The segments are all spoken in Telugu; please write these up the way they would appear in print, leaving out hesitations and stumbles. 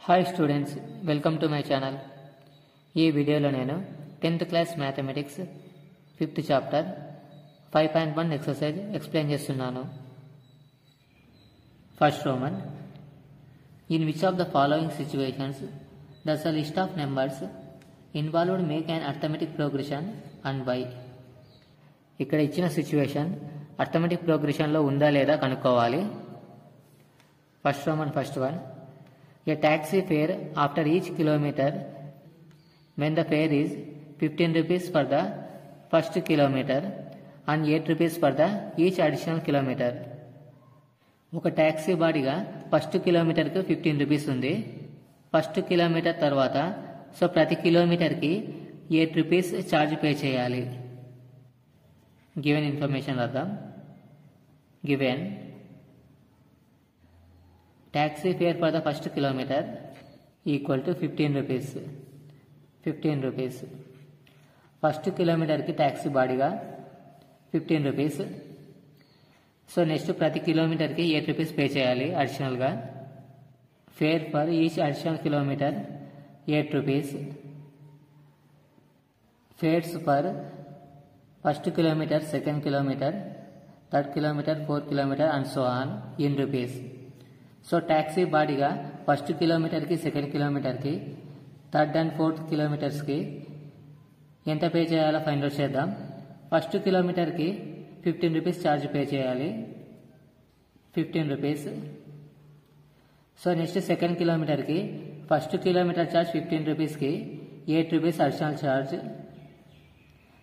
Hi students, welcome to my channel. ఈ వీడియోలో నేను 10th class mathematics 5th chapter 5.1 exercise explain చేస్తున్నాను. First roman, in which of the following situations does a list of numbers involved make an arithmetic progression and why? ఇక్కడ ఇచ్చిన సిచ్యువేషన్ అర్థమెటిక్ ప్రోగ్రెషన్లో ఉందా లేదా కనుక్కోవాలి. First roman first one, a taxi fare after each kilometer when the fare is 15 rupees for the first kilometer and 8 rupees for the each additional kilometer. ఒక ట్యాక్సీ బాడిగా ఫస్ట్ కిలోమీటర్కి 15 రూపీస్ ఉంది. ఫస్ట్ కిలోమీటర్ తర్వాత ప్రతి కిలోమీటర్కి 8 రూపీస్ ఛార్జ్ పే చేయాలి. గివెన్ ఇన్ఫర్మేషన్ రాద్దాం. Given taxi fare for the first kilometer equal to 15 rupees. 15 rupees. First కిలోమీటర్కి ట్యాక్సీ బాడిగా 15 రూపీస్. నెక్స్ట్ ప్రతి కిలోమీటర్కి 8 రూపీస్ పే చేయాలి అడిషనల్గా. Fare for each additional kilometre 8 rupees. Fares for first kilometre, second kilometre, third kilometre, fourth kilometre and so on in rupees. Taxi బాడిగా ఫస్ట్ కిలోమీటర్కి, సెకండ్ కిలోమీటర్కి, థర్డ్ అండ్ ఫోర్త్ కిలోమీటర్స్కి ఎంత పే చేయాలో ఫైండ్ అవుట్ చేద్దాం. ఫస్ట్ కిలోమీటర్కి 15 రూపీస్ ఛార్జ్ పే చేయాలి. 15 రూపీస్. నెక్స్ట్ సెకండ్ కిలోమీటర్కి ఫస్ట్ కిలోమీటర్ ఛార్జ్ 15 రూపీస్కి 8 rupees additional charge.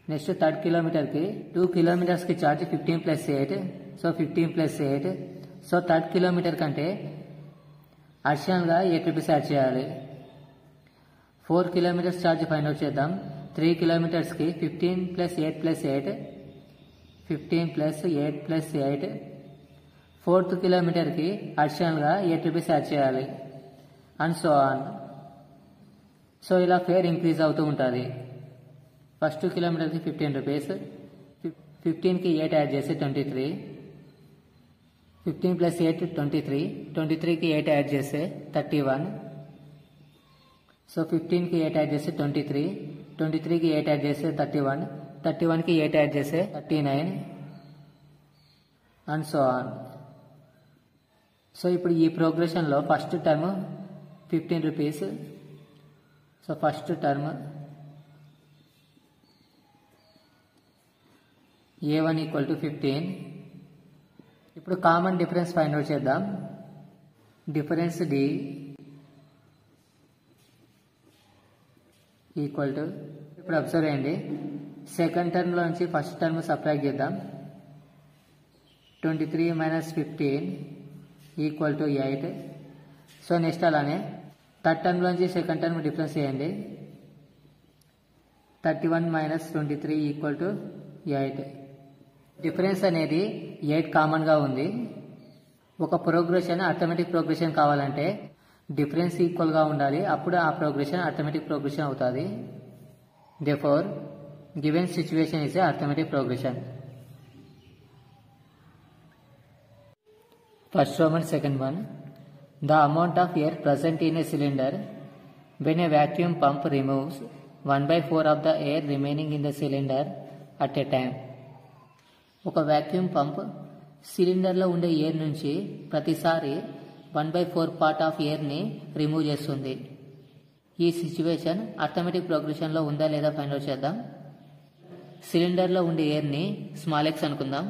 Next third కిలోమీటర్కి 2 కిలోమీటర్స్కి ఛార్జ్ 15 + 8. 15 + 8. థర్డ్ కిలోమీటర్ కంటే అడిషనల్గా 8 రూపీస్ యాడ్ చేయాలి. 4 కిలోమీటర్స్ ఛార్జ్ ఫైండ్ అవుట్ చేద్దాం. 3 కిలోమీటర్స్కి 15 + 8 + 8. 15 + 8 + 8. ఫోర్త్ కిలోమీటర్కి అడిషనల్గా 8 రూపీస్ యాడ్ చేయాలి అండ్ సో ఆన్. ఇలా ఫేర్ ఇంక్రీజ్ అవుతూ ఉంటుంది. ఫస్ట్ కిలోమీటర్కి 15 రూపీస్, 15కి 8 యాడ్ చేసి 23. 15 + 8 23. 23కి 8 యాడ్ చేస్తే 31. 15కి 8 యాడ్ చేస్తే 23. 23కి 8 యాడ్ చేస్తే 31. 31కి 8 యాడ్ చేస్తే 39 అండ్ సో ఆన్. ఇప్పుడు ఈ ప్రోగ్రెషన్లో first term 15 rupees. First term A1 = 15. ఇప్పుడు కామన్ డిఫరెన్స్ ఫైండ్ అవుట్ చేద్దాం. డిఫరెన్స్ D ఈక్వల్ టు, ఇప్పుడు అబ్జర్వ్ చేయండి, సెకండ్ టర్మ్లోంచి ఫస్ట్ టర్మ్ సబ్ట్రాక్ట్ చేద్దాం. 23 - 15 = 8. నెక్స్ట్ అలానే థర్డ్ టర్మ్లోంచి సెకండ్ టర్మ్ డిఫరెన్స్ చేయండి. 31 - 23 = 8. డిఫరెన్స్ అనేది 8 కామన్గా ఉంది. ఒక ప్రోగ్రెషన్ అర్థమెటిక్ ప్రోగ్రెషన్ కావాలంటే డిఫరెన్స్ ఈక్వల్గా ఉండాలి. అప్పుడు ఆ ప్రోగ్రెషన్ అర్థమెటిక్ ప్రోగ్రెషన్ అవుతుంది. Therefore given situation is a arithmetic progression. First Roman second one, the amount of air present in a cylinder when a vacuum pump removes 1/4 of the air remaining in the cylinder at a time. ఒక వ్యాక్యూమ్ పంప్ సిలిండర్లో ఉండే ఎయిర్ నుంచి ప్రతిసారి 1/4 పార్ట్ ఆఫ్ ఎయిర్ని రిమూవ్ చేస్తుంది. ఈ సిచ్యువేషన్ అర్థమెటిక్ ప్రోగ్రెషన్లో ఉందా లేదా ఫైండ్ అవుట్ చేద్దాం. సిలిండర్లో ఉండే ఎయిర్ని స్మాల్ x అనుకుందాం.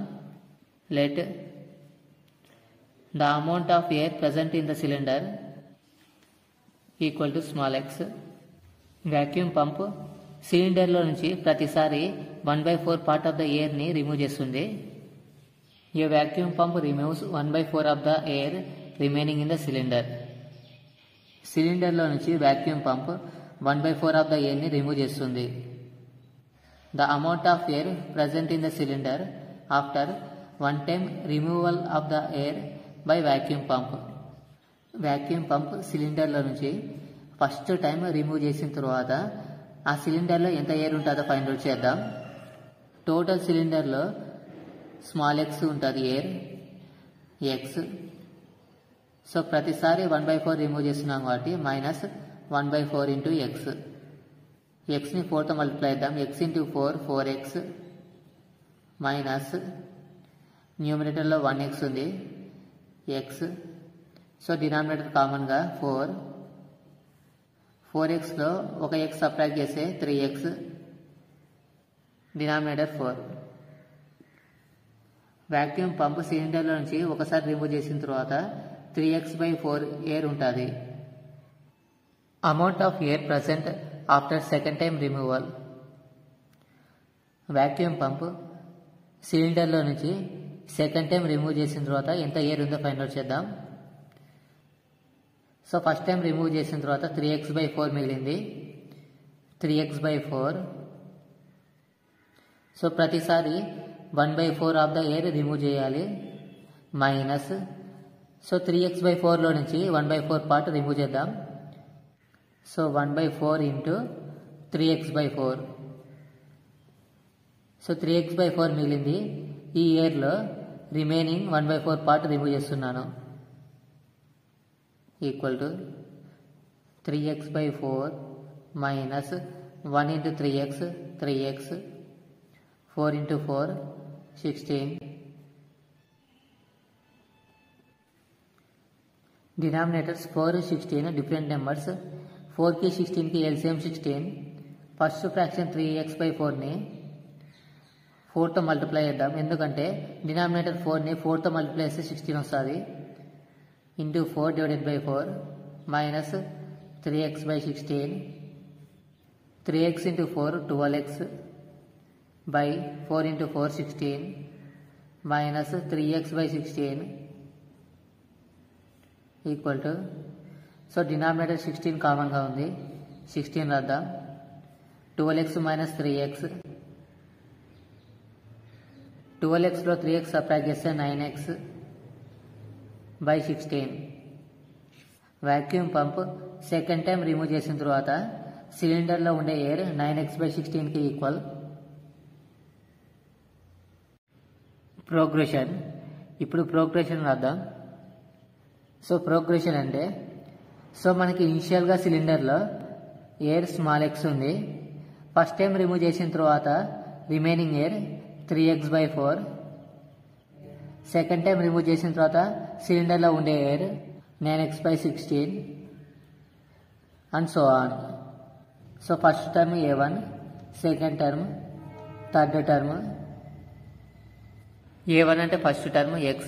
Let the amount of air present in the cylinder equal to small x. Vacuum pump సిలిండర్లో నుంచి ప్రతిసారి 1/4 పార్ట్ ఆఫ్ ద ఎయిర్ని రిమూవ్ చేస్తుంది. A vacuum pump removes 1/4 of the air remaining in the cylinder. సిలిండర్లో నుంచి వ్యాక్యూమ్ పంప్ 1/4 ఆఫ్ ద ఎయిర్ని రిమూవ్ చేస్తుంది. The amount of air present in the cylinder after 1 time removal of the air by vacuum pump. Vacuum pump సిలిండర్లో నుంచి ఫస్ట్ టైం రిమూవ్ చేసిన తర్వాత ఆ సిలిండర్లో ఎంత ఎయిర్ ఉంటుందో ఫైండ్ అవుట్ చేద్దాం. టోటల్ సిలిండర్లో స్మాల్ x ఉంటుంది ఎయిర్, x సో ప్రతిసారి 1/4 రిమూవ్ చేస్తున్నాం కాబట్టి మైనస్ 1/4 ఇంటూ ఎక్స్. ఎక్స్ని 4తో మల్టిప్లై చేద్దాం. ఎక్స్ ఇంటూ 4 4x మైనస్ న్యూమరేటర్లో 1x ఉంది ఎక్స్. సో డినామినేటర్ కామన్గా 4xలో ఒక ఎక్స్ సబ్ట్రాక్ట్ చేస్తే 3x డినామినేటర్ 4. వాక్యూమ్ పంప్ సిలిండర్లో నుంచి ఒకసారి రిమూవ్ చేసిన తర్వాత 3x/4 ఎయిర్ ఉంటుంది. Amount of air present after second time removal. Vacuum pump సిలిండర్లో నుంచి సెకండ్ టైం రిమూవ్ చేసిన తర్వాత ఎంత ఎయిర్ ఉందో ఫైండ్ అవుట్ చేద్దాం. సో ఫస్ట్ టైం రిమూవ్ చేసిన తర్వాత 3x/4 మిగిలింది. 3x/4. సో ప్రతిసారి 1/4 ఆఫ్ ద ఎయిర్ రిమూవ్ చేయాలి. మైనస్ సో 3x/4లో నుంచి 1/4 పార్ట్ రిమూవ్ చేద్దాం. So 1/4 into 3x/4. So 3x/4 మిగిలింది. ఈ ఎయిర్లో రిమైనింగ్ 1/4 పార్ట్ రిమూవ్ చేస్తున్నాను. Equal to 3x/4 minus 1 into 3x 3x 4 into 4 16. Denominators 4 16 different numbers. 4కి 16కి ఎల్సిఎం 16. ఫస్ట్ ఫ్రాక్షన్ 3x/4ని 4తో మల్టిప్లై చేద్దాం. ఎందుకంటే డినామినేటర్ 4ని 4తో మల్టిప్లై చేస్తే 16 వస్తుంది. Into 4 divided by 4 minus 3x/16. 3x into 4 12x by 4 into 4 16 minus 3x/16 equal to, so denominator 16 common గా ఉంది. 16 రాద్దాం. 12x minus 3x. 12x లో 3x సబ్ట్రాక్ట్ చేస్తే 9x by 16. Vacuum pump second time remove చేసిన తర్వాత సిలిండర్లో ఉండే ఎయిర్ 9x/16కి ఈక్వల్. ప్రోగ్రెషన్. ఇప్పుడు ప్రోగ్రెషన్ రాద్దాం. సో ప్రోగ్రెషన్ అంటే సో మనకి ఇనిషియల్గా సిలిండర్లో ఎయిర్ స్మాల్ x ఉంది. ఫస్ట్ టైం రిమూవ్ చేసిన తర్వాత remaining air 3x/4. Second time remove చేసిన తర్వాత సిలిండర్లో ఉండే air 9x/16 and so on. So first term A1, second term, third term. A1 అంటే ఫస్ట్ టర్మ్ x,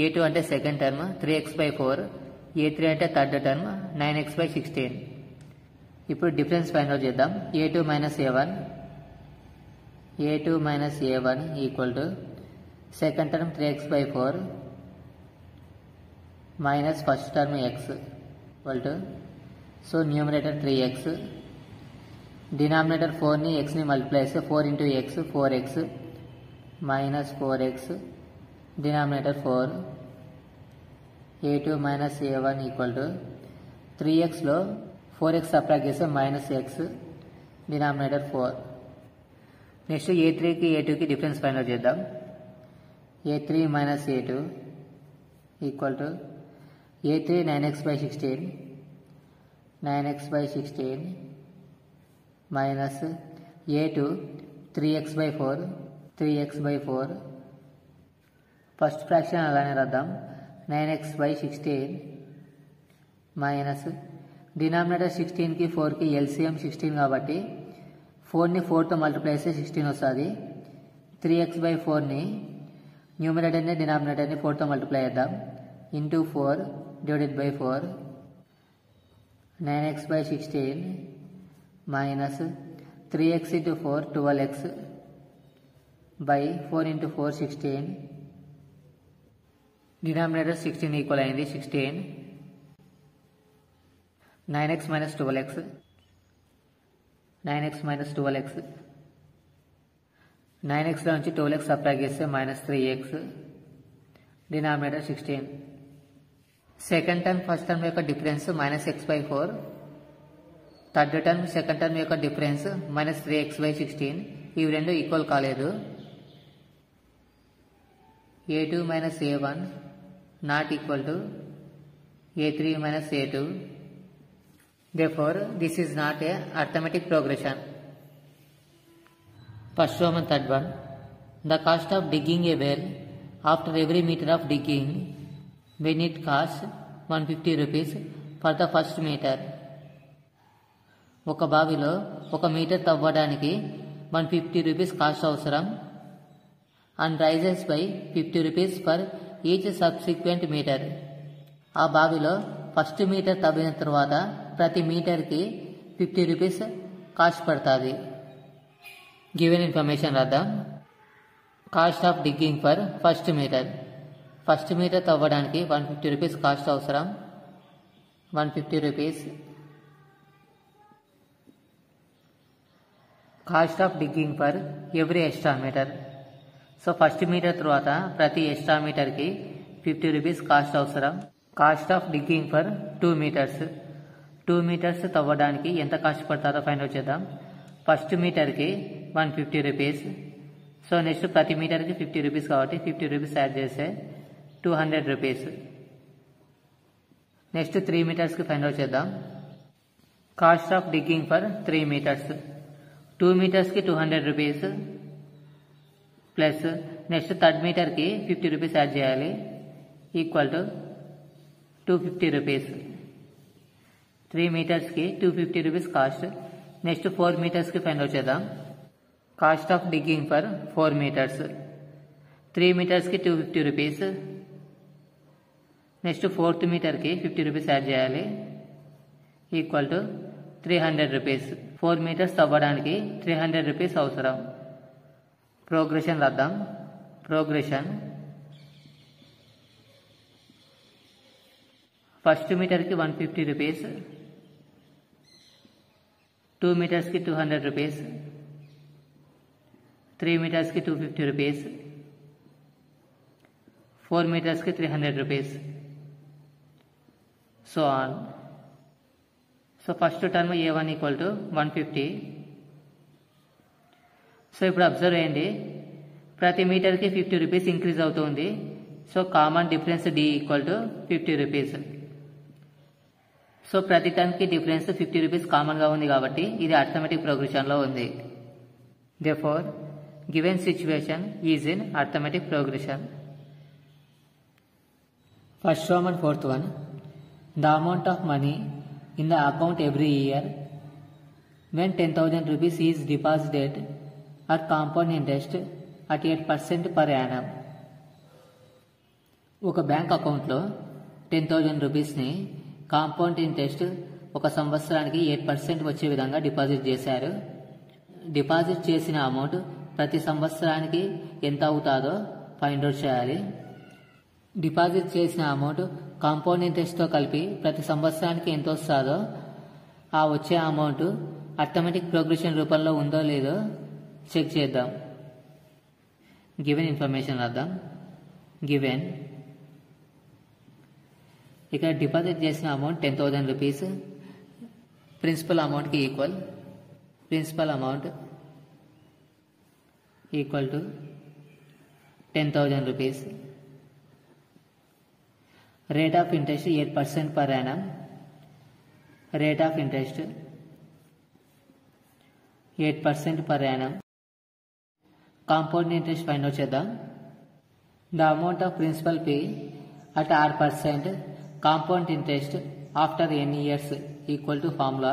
A2 అంటే సెకండ్ టర్మ్ 3x/4, A3 అంటే థర్డ్ టర్మ్ 9x/16. ఇప్పుడు డిఫరెన్స్ ఫైండ్ అవుట్ చేద్దాం. A2 minus A1 equal to second term 3x/4 minus first term x equal to, so numerator 3x, denominator 4ని xని మల్టిప్లై చేస్తే 4 into x 4x minus 4x denominator 4. A2 minus A1 equal to 3x లో 4x సబ్ట్రాక్ట్ చేస్తే minus x denominator 4. నెక్స్ట్ A3కి A2కి డిఫరెన్స్ ఫైండ్ అవుట్ చేద్దాం. A3 minus A2 equal to A3 9x/16 minus A2 3x/4 first fraction అలానే రాద్దాం. 9x/16 మైనస్ డినామినేటర్ 16కి 4కి ఎల్సిఎం 16 కాబట్టి 4ని 4తో మల్టిప్లై చేస్తే 16 వస్తుంది. 3x/4ని న్యూమరేటర్ని డినామినేటర్ని 4తో మల్టిప్లై చేద్దాం. Into 4 divided by 4 9x/16 minus 3x into 4 12x by 4 into 4 16. Denominator 16 equal అయింది 16. 9x minus 12x 9x లో నుంచి 12x సబ్ట్రాక్ట్ చేస్తే minus 3x denominator 16. Second term first term యొక్క difference -x/4. Third term second term యొక్క డిఫరెన్స్ -3x/16. ఇవి రెండు ఈక్వల్ కాలేదు. A2 minus A1 not equal to A3 minus A2. Therefore, this is not a arithmetic progression. First Roman and third one. The cost of digging a well after every meter of digging, when it costs 150 rupees for the first meter. ఒక బావిలో 1 మీటర్ తవ్వడానికి 150 రూపీస్ కాస్ట్ అవసరం and rises by 50 rupees for each subsequent metre. ఆ బావిలో ఫస్ట్ మీటర్ తవ్విన తర్వాత ప్రతి మీటర్కి 50 రూపీస్ కాస్ట్ పడుతుంది. గివెన్ ఇన్ఫర్మేషన్ రాద్దాం. Cost of digging for first metre. First metre తవ్వడానికి 150 రూపీస్ కాస్ట్ అవసరం. 150 rupees. Cost of digging for every extra metre. So first metre తర్వాత ప్రతి ఎక్స్ట్రా మీటర్కి 50 రూపీస్ కాస్ట్ అవసరం. Cost of digging for 2 metres. 2 metres తవ్వడానికి ఎంత కాస్ట్ పడుతుందో ఫైండ్ అవుట్ చేద్దాం. ఫస్ట్ మీటర్కి 150 రూపీస్. సో నెక్స్ట్ ప్రతి మీటర్కి 50 రూపీస్ కాబట్టి 50 రూపీస్ యాడ్ చేస్తే 200 రూపీస్. నెక్స్ట్ 3 మీటర్స్కి ఫైండ్ అవుట్ చేద్దాం. Cost of digging for 3 metres. 2 మీటర్స్కి 200 రూపీస్ ప్లస్ నెక్స్ట్ థర్డ్ మీటర్కి 50 రూపీస్ యాడ్ చేయాలి ఈక్వల్ టు 250 రూపీస్. 3 మీటర్స్కి 250 రూపీస్ కాస్ట్. నెక్స్ట్ 4 మీటర్స్కి ఫైండ్ అవుట్ చేద్దాం. Cost of digging for 4 metres. 3 మీటర్స్కి 250 రూపీస్. నెక్స్ట్ 4th మీటర్కి 50 రూపీస్ యాడ్ చేయాలి ఈక్వల్ టు 300 రూపీస్. 4 మీటర్స్ తవ్వడానికి 300 రూపీస్ అవసరం. ప్రోగ్రెషన్ రాద్దాం. ప్రోగ్రెషన్ ఫస్ట్ మీటర్కి 150 రూపీస్. 2 మీటర్స్కి 200 రూపీస్. 3 మీటర్స్కి 250 రూపీస్. 4 మీటర్స్కి 300 rupees. So on. So first term A1 equal to 150. So ఇప్పుడు అబ్జర్వ్ చేయండి, ప్రతి మీటర్కి 50 రూపీస్ ఇంక్రీజ్ అవుతుంది. So common difference D equal to 50 rupees. So ప్రతి టర్మ్కి డిఫరెన్స్ 50 రూపీస్ కామన్గా ఉంది కాబట్టి ఇది అర్థమెటిక్ ప్రోగ్రెషన్లో ఉంది. Therefore, given situation is in arithmetic progression. First Roman fourth one. The amount of money in the account every year when 10,000 rupees is deposited at compound interest at 8% per annum. ఒక బ్యాంక్ అకౌంట్లో 10,000 రూపీస్ని కాంపౌండ్ ఇంట్రెస్ట్ ఒక సంవత్సరానికి 8% వచ్చే విధంగా డిపాజిట్ చేశారు. డిపాజిట్ చేసిన అమౌంట్ ప్రతి సంవత్సరానికి ఎంత అవుతాదో ఫైండ్ అవుట్ చేయాలి. డిపాజిట్ చేసిన అమౌంట్ కాంపౌండ్ ఇంట్రెస్ట్తో కలిపి ప్రతి సంవత్సరానికి ఎంత వస్తుందో ఆ వచ్చే అమౌంట్ అర్థమెటిక్ ప్రోగ్రెషన్ రూపంలో ఉందో లేదో చెక్ చేద్దాం. గివెన్ ఇన్ఫర్మేషన్ రాద్దాం. గివెన్ ఇక్కడ డిపాజిట్ చేసిన అమౌంట్ 10,000 రూపీస్ ప్రిన్సిపల్ అమౌంట్కి equal. Principal amount equal to 10,000 rupees. Rate of interest 8% per annum. Rate of interest 8% per annum. Compound interest find out చేద్దాం. The amount of principal pay at 6% compound interest after n years equal to formula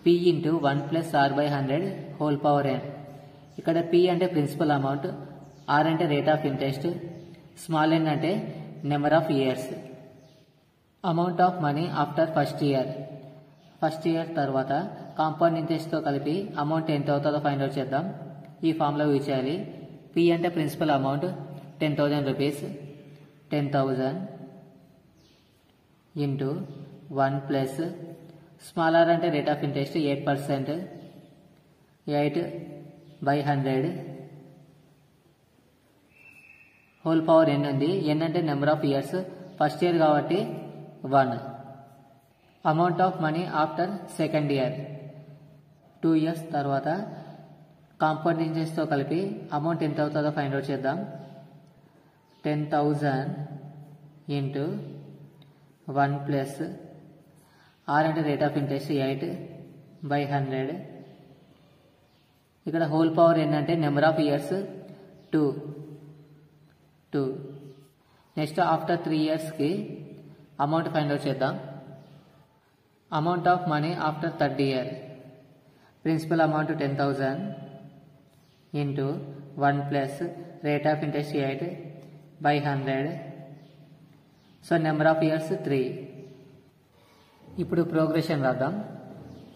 P into 1 plus R/100 whole power n. ఇక్కడ P అంటే ప్రిన్సిపల్ అమౌంట్, R అంటే rate of interest, small n అంటే number of years. Amount of money after first year. First year తర్వాత కాంపౌండ్ ఇంట్రెస్ట్తో కలిపి అమౌంట్ ఎంత అవుతుందో ఫైండ్ అవుట్ చేద్దాం. ఈ ఫార్ములా యూజ్ చేయాలి. P అంటే principal amount 10,000 rupees. 10,000 into 1 plus small r అంటే rate of interest 8%. 8/100 whole power n ఉంది. n అంటే number of years, first year కాబట్టి 1. Amount of money after second year 2 years తర్వాత కాంపౌండ్ ఇంట్రెస్ట్తో కలిపి అమౌంట్ ఎంత అవుతుందో ఫైండ్ అవుట్ చేద్దాం. 10,000 ఇంటూ 1 plus r అంటే రేట్ ఆఫ్ ఇంట్రెస్ట్ 8 by 100. ఇక్కడ హోల్ పవర్ ఏంటంటే number of years 2. Next after 3 ఇయర్స్కి అమౌంట్ ఫైండ్ అవుట్ చేద్దాం. Amount of money after third year, principal amount 10,000 into 1 plus rate of interest 8 by 100. So number of years 3. ఇప్పుడు ప్రోగ్రెషన్ రాద్దాం.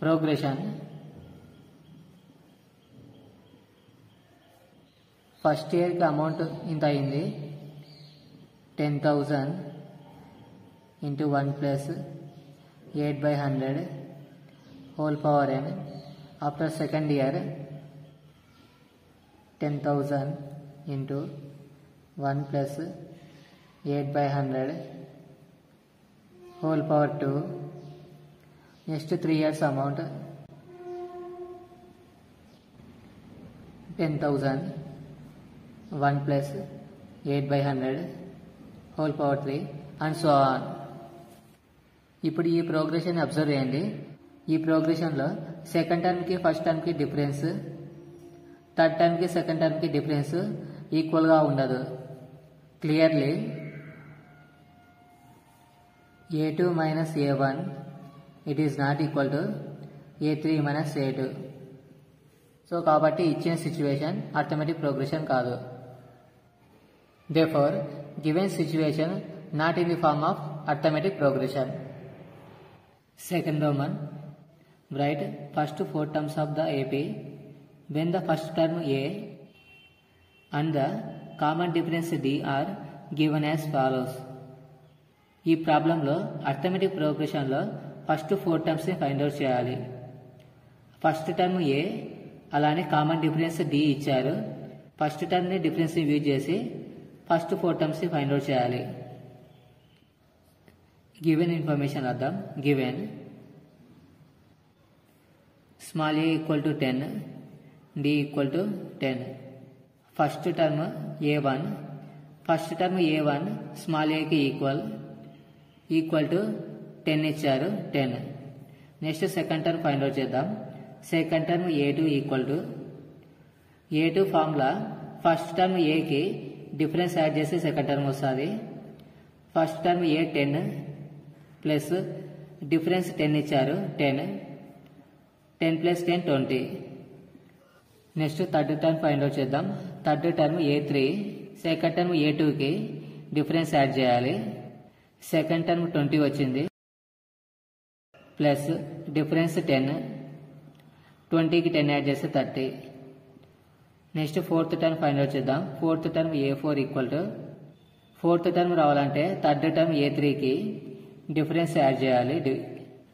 ప్రోగ్రెషన్ ఫస్ట్ ఇయర్కి అమౌంట్ ఇంత అయింది, 10,000 into 1 plus 8 by 100 whole power n. After second year 10,000 into 1 plus 8 by 100 whole power 2. Next 3 years amount 10,000 1 plus 8 by 100 whole power 3 and so on. ఇప్పుడు ఈ ప్రోగ్రెషన్ అబ్జర్వ్ చేయండి. ఈ ప్రోగ్రెషన్లో సెకండ్ టర్మ్కి ఫస్ట్ టర్మ్కి డిఫరెన్స్, థర్డ్ టర్మ్కి సెకండ్ టర్మ్కి డిఫరెన్స్ ఈక్వల్గా ఉండదు. Clearly a2 minus a1 it is not equal to a3 minus a2. So కాబట్టి ఇచ్చిన సిచ్యువేషన్ అర్థమెటిక్ ప్రోగ్రెషన్ కాదు. Therefore, given situation not in the form of arithmetic progression. Second Roman, write first 4 terms of the AP when the first term A and the common difference D are given as follows. ఈ ప్రాబ్లంలో అర్థమెటిక్ ప్రోగ్రెషన్లో ఫస్ట్ 4 టర్మ్స్ని ఫైండ్ అవుట్ చేయాలి. ఫస్ట్ టర్మ్ ఏ, అలానే కామన్ డిఫరెన్స్ డి ఇచ్చారు. ఫస్ట్ టర్మ్ని డిఫరెన్స్ని యూజ్ చేసి ఫస్ట్ 4 టర్మ్స్ని ఫైండ్ అవుట్ చేయాలి. గివెన్ ఇన్ఫర్మేషన్ అర్థం. Given small a equal to 10, d equal to 10. First term a1, first term a1 small ఏకి ఈక్వల్ టు 10 ఇచ్చారు, 10. Next second term find out చేద్దాం. Second term a2 equal to a2 formula first term ఏకి డిఫరెన్స్ యాడ్ చేసి సెకండ్ టర్మ్ వస్తుంది. First term a 10 plus difference 10 ఇచ్చారు, 10 plus 10 20. Next third term find out చేద్దాం. Third term a3, second term a2కి డిఫరెన్స్ యాడ్ చేయాలి. సెకండ్ టర్మ్ 20 వచ్చింది ప్లస్ డిఫరెన్స్ 10, 20కి 10 యాడ్ చేస్తే 30. Next fourth term find out చేద్దాం. Fourth term a4 equal to, fourth term రావాలంటే థర్డ్ టర్మ్ a3కి డిఫరెన్స్ యాడ్ చేయాలి.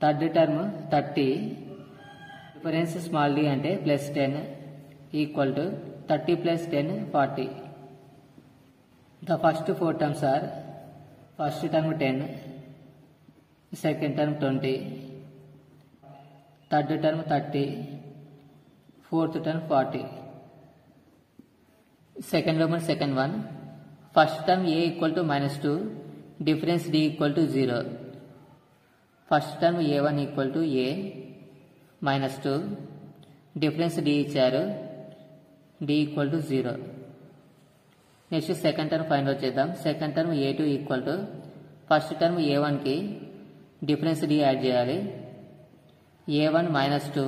Third term 30 difference small d అంటే plus 10 equal to 30 plus 10 40. The first 4 terms are first term 10, second term 20, third term 30, fourth term 40. Second roman second one, first term a equal to -2, difference d equal to 0. First term a1 equal to a -2, difference d ఇచ్చారు, d equal to 0. Next second term find out చేద్దాం. Second term a2 equal to first term a1కి డిఫరెన్స్ d యాడ్ చేయాలి. a1 -2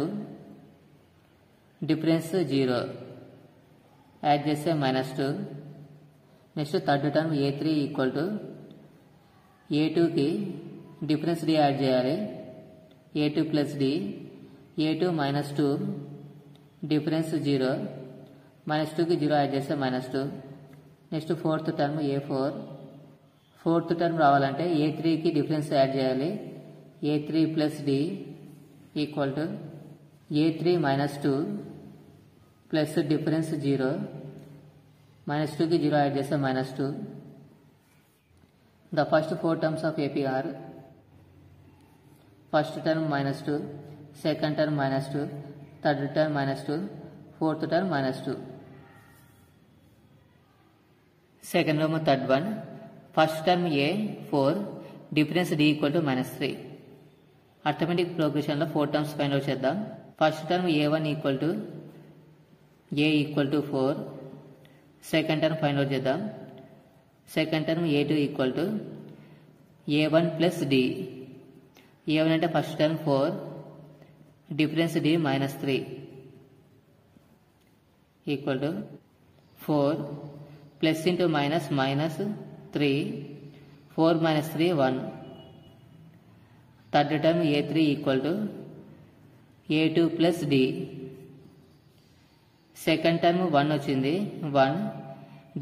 డిఫరెన్స్ 0 యాడ్ చేస్తే -2. Next third term a3 equal to a2కి డిఫరెన్స్ d యాడ్ చేయాలి. a2 plus d, a2 -2 difference 0, -2కి 0 యాడ్ చేస్తే -2. Next fourth term a4, fourth term రావాలంటే a3కి డిఫరెన్స్ యాడ్ చేయాలి. a3 plus d equal to a3 -2 plus difference 0, -2కి 0 యాడ్ చేస్తే -2. The first 4 terms of AP are first term -2, second term -2, third term -2, fourth term -2. Second roman third one, first term a 4, difference d equal to -3. Arithmetic ప్రోగ్రెషన్లో 4 టర్మ్స్ ఫైండ్ అవుట్ చేద్దాం. First term a1 equal to a equal to 4. Second term find out చేద్దాం. Second term a2 equal to a1 plus d. a1 అంటే first term 4, difference d -3 equal to 4 plus into minus -3, 4 - 3 1. Third term a3 equal to a2 plus d. Second term 1 వచ్చింది, 1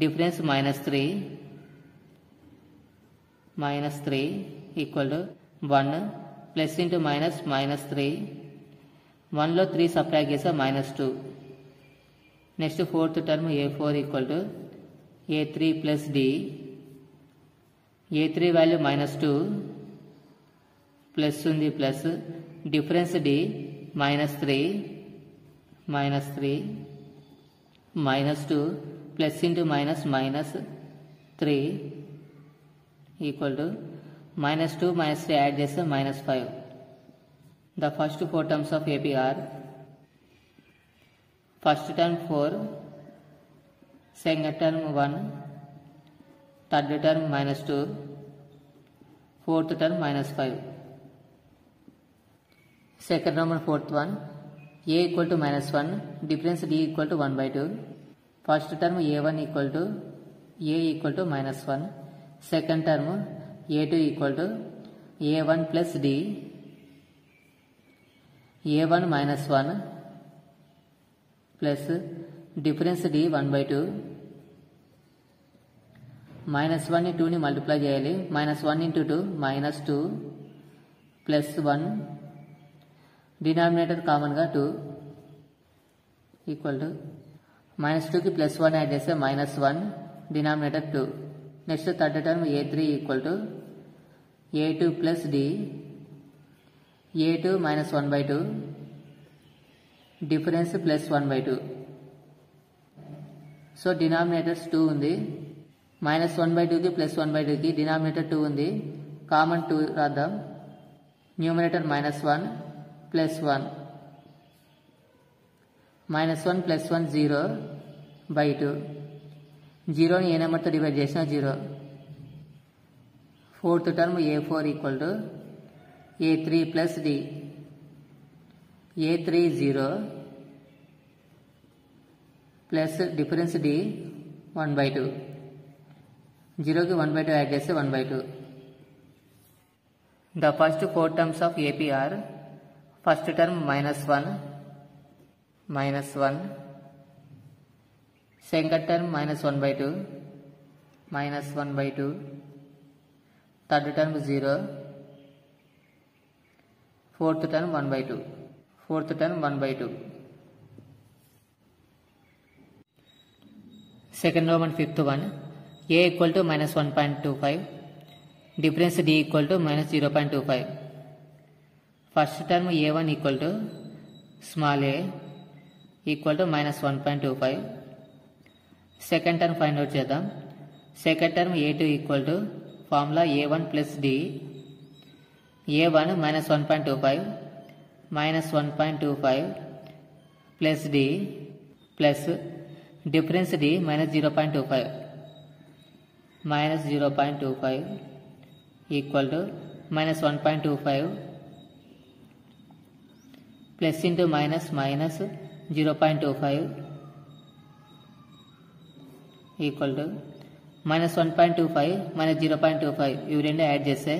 difference -3 equal to 1 plus into -3, 1లో 3 సబ్ట్రాక్ట్ చేస్తే -2. Next fourth term a4 equal to a3 plus d. a3 value -2 plus ఉంది plus, difference d -3 -2 plus into -3 equal to -2 -3 add చేస్తే -5. The first 4 terms of AP are first term 4, second term 1, third term -2, fourth term -5. Second roman fourth one, a equal to -1, difference d equal to 1/2. First term a1 equal to a equal to -1. Second term a2 equal to a1 plus d. a1 -1 plus difference d 1/2. -1 ని 2 ని మల్టిప్లై చేయాలి. -1 × 2 -2 ప్లస్ 1, డినామినేటర్ కామన్గా 2 ఈక్వల్ టు -2కి +1 యాడ్ చేస్తే -1, denominator 2. Next third term a3 equal to a2 plus d. a2 -1/2, difference +1/2. So denominators 2 ఉంది. -1/2కి +1/2కి డినామినేటర్ 2 ఉంది, కామన్ 2 రాద్దాం. Numerator -1 plus 1, -1 plus 1 0/2. 0ని ఏ నెంబర్తో డివైడ్ చేసినా 0. Fourth term a4 equal to a3 plus d. a3 0 plus difference d 1/2. 0కి 1/2 యాడ్ చేస్తే 1/2. The first 4 terms of AP are first term -1, second term -1/2, third term 0, fourth term 1/2. Second Roman fifth one, a equal to -1.25, difference d equal to -0.25. First term a1 equal to small a equal to -1.25. Second term find out చేద్దాం. Second term a2 equal to formula a1 plus d. a1 -1.25 plus d plus difference d -0.25 equal to -1.25 plus into -0.25 equal to -1.25 -0.25. ఇవి రెండు యాడ్ చేస్తే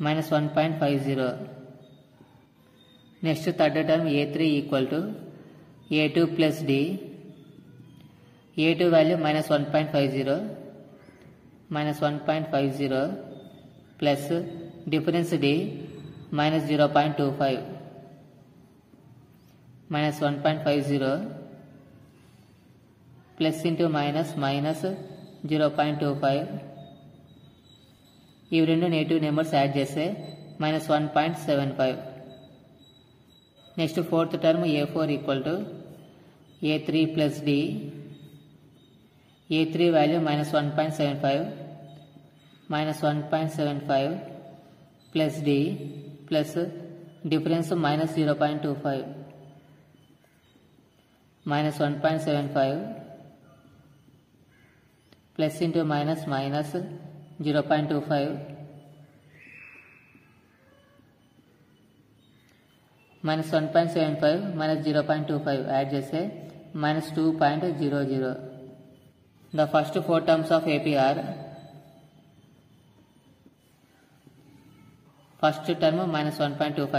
-1.50. Next third term a3 equal to a2 plus d. a2 value -1.50 plus difference d -0.25 -1.50 plus into -0.25. ఇవి రెండు నెగిటివ్ నెంబర్స్ యాడ్ చేస్తే -1.75. Next fourth term a4 equal to a3 plus d. a3 value -1.75 plus D plus difference minus 0.25 minus 1.75 plus into minus minus 0.25 minus 1.75 minus 0.25 add చేస్తే minus 2.00. The first four terms of AP are first term minus 1.25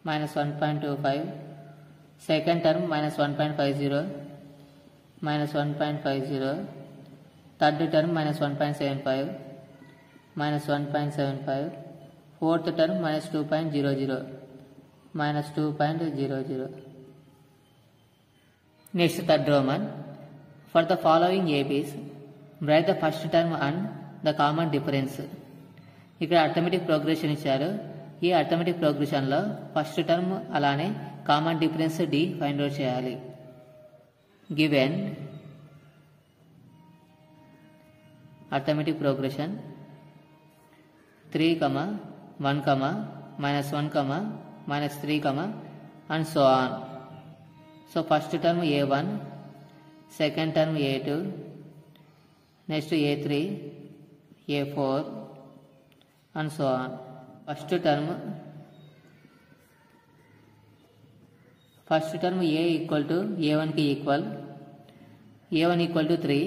minus 1.25, second term minus 1.50 minus 1.50, third term minus 1.75 minus 1.75, fourth term minus 2.00 minus 2.00. Next, third Roman. For the following APs, write the first term and the common difference. ఇక్కడ అర్థమెటిక్ ప్రోగ్రెషన్ ఇచ్చారు. ఈ అర్థమెటిక్ ప్రోగ్రెషన్లో ఫస్ట్ టర్మ్ అలానే common difference d find out చేయాలి. Given arithmetic progression 3, 1, -1, -3, and so on. So first term A1, second term A2, next A3, A4, and so on. First term A equal to A1 ki equal, A1 equal to 3.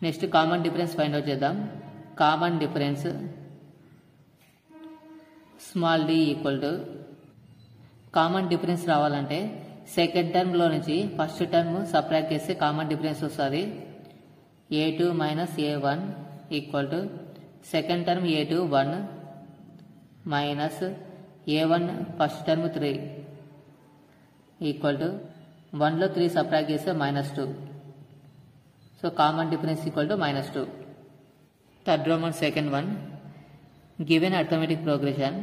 Next common difference find out చేద్దాం. Common difference small d equal to, common difference రావాలంటే సెకండ్ టర్మ్లో నుంచి ఫస్ట్ టర్మ్ సబ్ట్రాక్ట్ చేస్తే కామన్ డిఫరెన్స్ వస్తుంది. A2 minus A1 equal to second term A2 1 minus A1 first term 3 equal to 1లో 3 సబ్ట్రాక్ట్ చేస్తే -2. So common difference equal to -2. Third Roman second one. Given arithmetic progression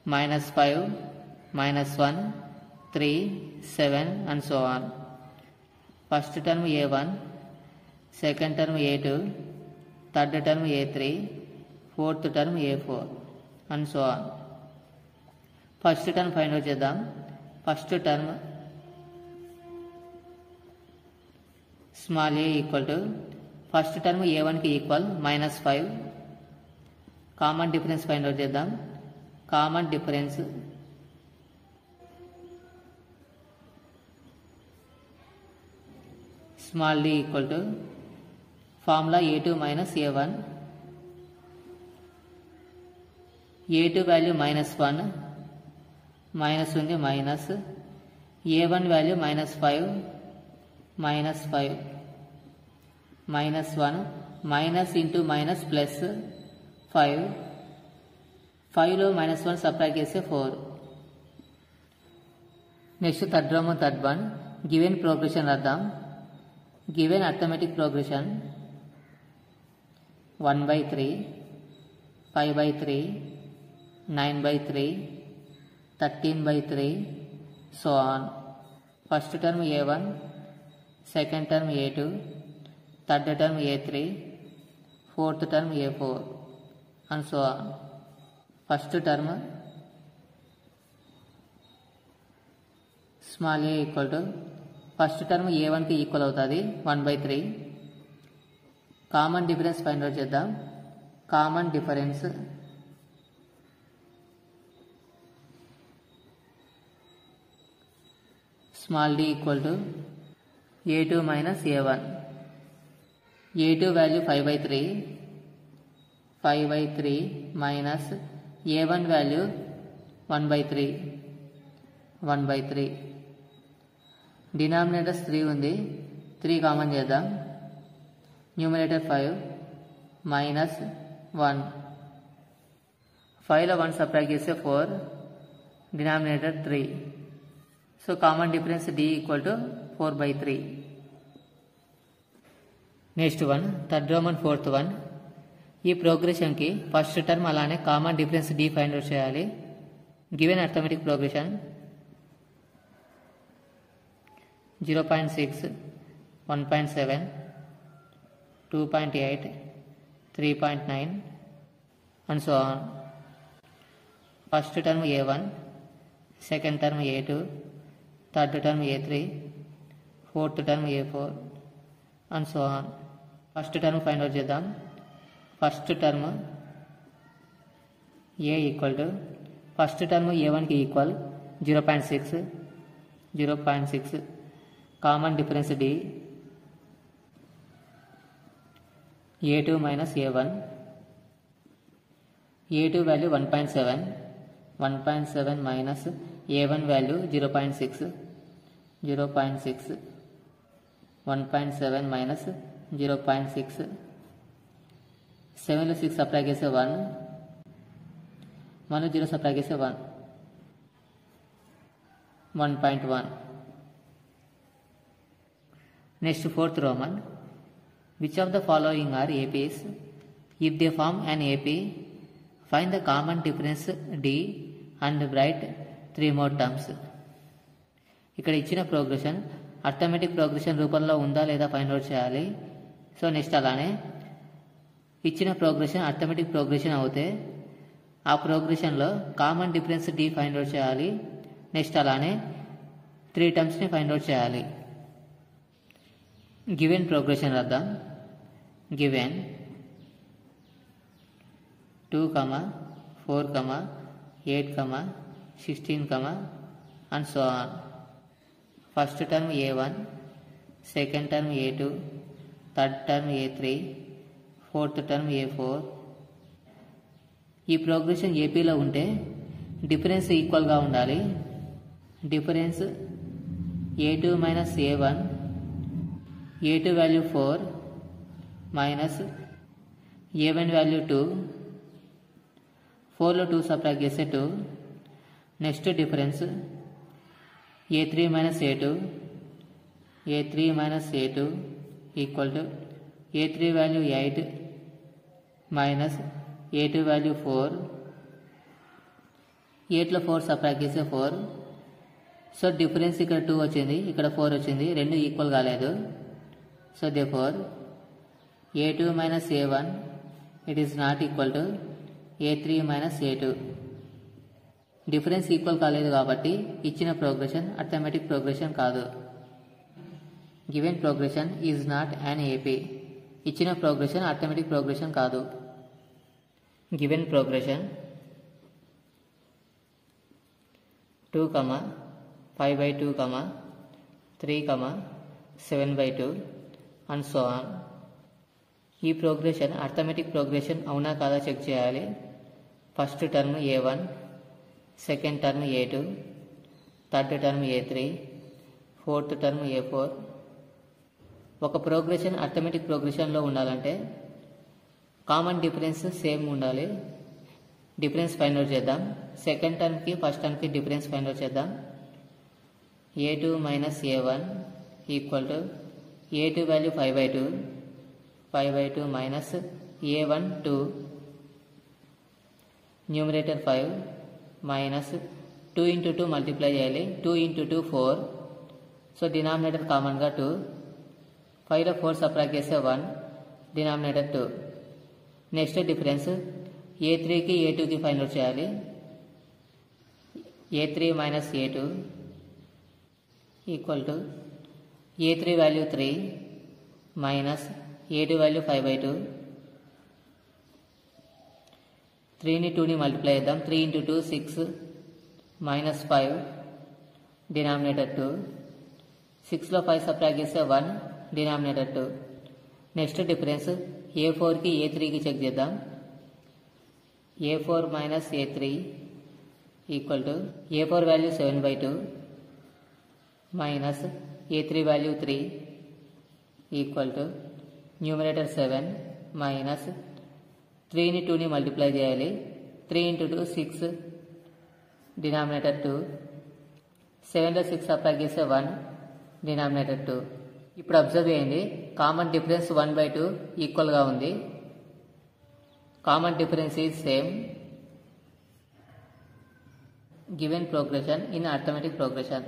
-5, -1, 3, 7 and so on. First term A1, second term A2, third term A3, fourth term A4 and so on. First term find out చేద్దాం. First term small a equal to, first term A1 కి equal -5. Common difference find out చేద్దాం. Common difference small d equal to formula A2 minus A1. A2 value -1, minus ఉంది minus. A1 value -5, -5, -1, minus into minus plus 5. 5లో -1 సబ్ట్రాక్ట్ చేస్తే 4. Next third Roman third one. Given progression రాద్దాం. Given arithmetic progression 1/3, 5/3, 9/3, 13/3, so on. First term A1, second term A2, third term A3, fourth term A4 and so on. First term small a equal to, first term A1 కి ఈక్వల్ అవుతుంది 1/3. కామన్ డిఫరెన్స్ ఫైండ్ అవుట్ చేద్దాం. Common difference small d equal to A2 minus A1. A2 value 5/3, 5/3 minus A1 value 1/3, 1/3. Denominators 3 ఉంది, 3 కామన్ చేద్దాం. Numerator 5 minus 1. 5లో 1 సబ్ట్రాక్ట్ చేస్తే 4, denominator 3. So common difference d equal to 4/3. Next one third Roman fourth one. ఈ ప్రోగ్రెషన్కి ఫస్ట్ టర్మ్ అలానే common difference d find out చేయాలి. Given arithmetic progression 0.6, 1.7, 2.8, 3.9 and so on. First term a1, second term a2, third term a3, fourth term a4 and so on. First term find out చేద్దాం. First term a equal to first term a1 కి equal 0.6 common difference d a2 minus a1. a2 value 1.7 minus a1 value 0.6 1.7 minus 0.6 7 లో 6 సబ్ట్రాక్ట్ చేస్తే 1 1 0 సబ్ట్రాక్ట్ చేస్తే 1 1.1. Next, fourth Roman. Which of the following are APs? If they form an AP, find the common difference D and write 3 more terms. ఇక్కడ ఇచ్చిన ప్రోగ్రెషన్ అర్థమెటిక్ ప్రోగ్రెషన్ రూపంలో ఉందా లేదా ఫైండ్ అవుట్ చేయాలి. సో నెక్స్ట్ అలానే ఇచ్చిన ప్రోగ్రెషన్ అర్థమెటిక్ ప్రోగ్రెషన్ అవుతే ఆ ప్రోగ్రెషన్లో common difference d find out చేయాలి. నెక్స్ట్ అలానే 3 టర్మ్స్ని ఫైండ్ అవుట్ చేయాలి. గివెన్ ప్రోగ్రెషన్ రాద్దాం. Given 2, 4, 8, 16, and so on. First term a1, second term a2, third term a3, fourth term a4. ఈ ప్రోగ్రెషన్ ఏపీలో ఉంటే డిఫరెన్స్ ఈక్వల్గా ఉండాలి. Difference a2 minus a1, a2 value 4 minus a1 value 2, 4లో 2 subtract చేస్తే 2. Next difference a3 minus a2 equal to a3 value 8 minus a2 value 4. 8లో 4 subtract చేస్తే 4. సో డిఫరెన్స్ ఇక్కడ 2 వచ్చింది, ఇక్కడ 4 వచ్చింది, రెండు ఈక్వల్ కాలేదు. So therefore a2 minus a1 it is not equal to a3 minus a2. Difference equal కాలేదు కాబట్టి ఇచ్చిన ప్రోగ్రెషన్ అర్థమెటిక్ ప్రోగ్రెషన్ కాదు. Given progression is not an AP. ఇచ్చిన ప్రోగ్రెషన్ అర్థమెటిక్ ప్రోగ్రెషన్ కాదు. Given progression 2, 5/2, 3, 7/2 and so on. ఈ ప్రోగ్రెషన్ అర్థమెటిక్ ప్రోగ్రెషన్ అవునా కాదా చెక్ చేయాలి. First term a1, second term a2, third term a3, fourth term a4. ఒక ప్రోగ్రెషన్ అర్థమెటిక్ ప్రోగ్రెషన్లో ఉండాలంటే కామన్ డిఫరెన్స్ సేమ్ ఉండాలి. డిఫరెన్స్ ఫైండ్ అవుట్ చేద్దాం. సెకండ్ టర్మ్కి ఫస్ట్ టర్మ్కి డిఫరెన్స్ ఫైండ్ అవుట్ చేద్దాం. a2 minus a1 equal to a2 value 5/2 minus a1 2, numerator 5 minus 2 into 2 multiply చేయాలి. 2 into 2 4. సో డినామినేటర్ కామన్గా 2. 5లో 4 సబ్ట్రాక్ట్ చేస్తే 1, డినామినేటర్ 2. నెక్స్ట్ డిఫరెన్స్ a3కి a2కి ఫైండ్ అవుట్ చేయాలి. a3 minus a2 equal to a3 value 3 minus a2 value 5/2. 3ని 2ని మల్టిప్లై చేద్దాం. 3 into 2 6 మైనస్ 5, డినామినేటర్ 2. 6లో 5 సబ్ట్రాక్ట్ చేస్తే 1, డినామినేటర్ 2. నెక్స్ట్ డిఫరెన్స్ a4కి a3కి చెక్ చేద్దాం. a4 minus a3 equal to a4 value 7/2 minus a3 value 3 equal to numerator 7 minus 3ని 2ని మల్టిప్లై చేయాలి. 3 into 2 6, డినామినేటర్ 2. 7లో 6 సబ్ట్రాక్ట్ చేస్తే 1, డినామినేటర్ 2. ఇప్పుడు అబ్జర్వ్ చేయండి, కామన్ డిఫరెన్స్ 1/2 ఈక్వల్గా ఉంది. Common difference is same. Given progression in arithmetic progression.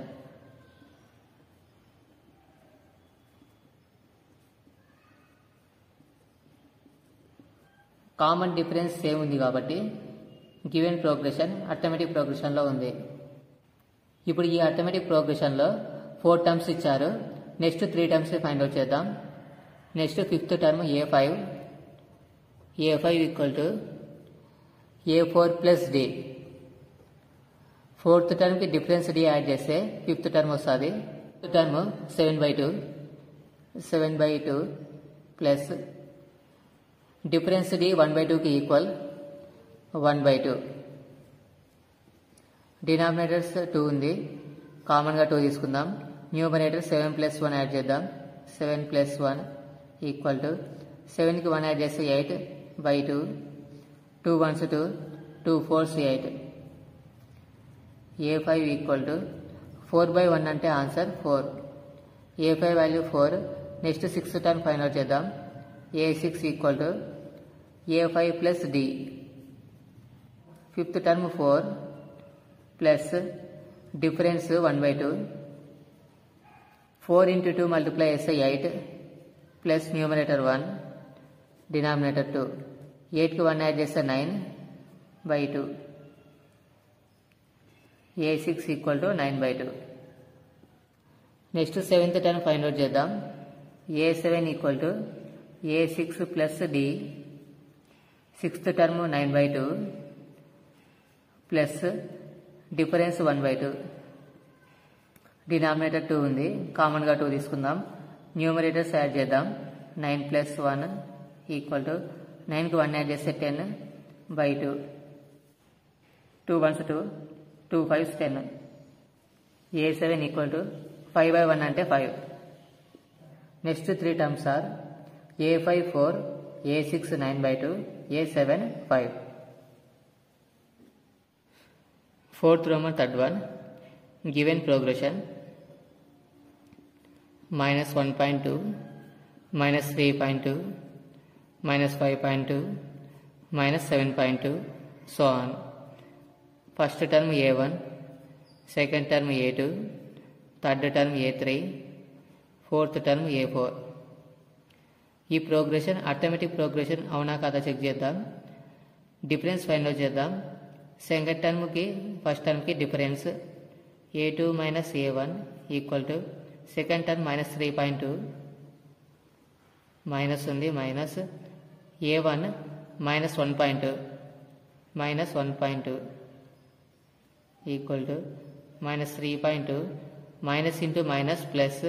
Common difference same ఉంది కాబట్టి గివెన్ ప్రోగ్రెషన్ అర్థమెటిక్ ప్రోగ్రెషన్లో ఉంది. ఇప్పుడు ఈ అర్థమెటిక్ ప్రోగ్రెషన్లో 4 టర్మ్స్ ఇచ్చారు. నెక్స్ట్ 3 టర్మ్స్ ఫైండ్ అవుట్ చేద్దాం. Next fifth term a5 equal to a4 plus d. Fourth టర్మ్కి డిఫరెన్స్ d యాడ్ చేస్తే ఫిఫ్త్ టర్మ్ వస్తుంది. Fifth term 7/2 plus difference d 1/2కి ఈక్వల్ 1/2. డినామినేటర్స్ 2 ఉంది, కామన్గా 2 తీసుకుందాం. న్యూమరేటర్ 7 + 1 యాడ్ చేద్దాం. 7 + 1 ఈక్వల్ టు 7కి 1 యాడ్ చేస్తే 8/2. 2 1s 2, 2 4s 8. a5 equal to 4/1 అంటే answer 4. a5 value 4. Next 6th term find out చేద్దాం. a6 equal to a5 plus d. Fifth term 4 plus difference 1/2. 4 × 2 multiply చేస్తే 8 ప్లస్ న్యూమరేటర్ 1 డినామినేటర్ 2. 8కి 1 యాడ్ చేస్తే 9/2. a6 equal to 9/2. Next 7th term find out చేద్దాం. a7 equal to a6 plus d. 6th term 9/2 plus difference 1/2. Denominator 2 ఉంది, కామన్గా 2 తీసుకుందాం. న్యూమరేటర్స్ యాడ్ చేద్దాం. 9 + 1 ఈక్వల్ టు 9కి 1 యాడ్ చేస్తే 10/2. 2 1s 2, 2 5s 10. a7 equal to 5/1 అంటే 5. Next 3 terms are a5 4, a6 9/2, a7 5. Fourth Roman third one, given progression -1.2, -3.2, -5.2, -7.2, so on. First term a1, second term a2, third term a3, fourth term a4. ఈ ప్రోగ్రెషన్ అర్థమెటిక్ ప్రోగ్రెషన్ అవునా కాదా చెక్ చేద్దాం. డిఫరెన్స్ ఫైండ్ అవుట్ చేద్దాం. సెకండ్ టర్మ్కి ఫస్ట్ టర్మ్కి difference a2 minus a1 equal to second term -3.2 minus ఉంది, minus a1 -1.2 equal to -3.2 minus into minus plus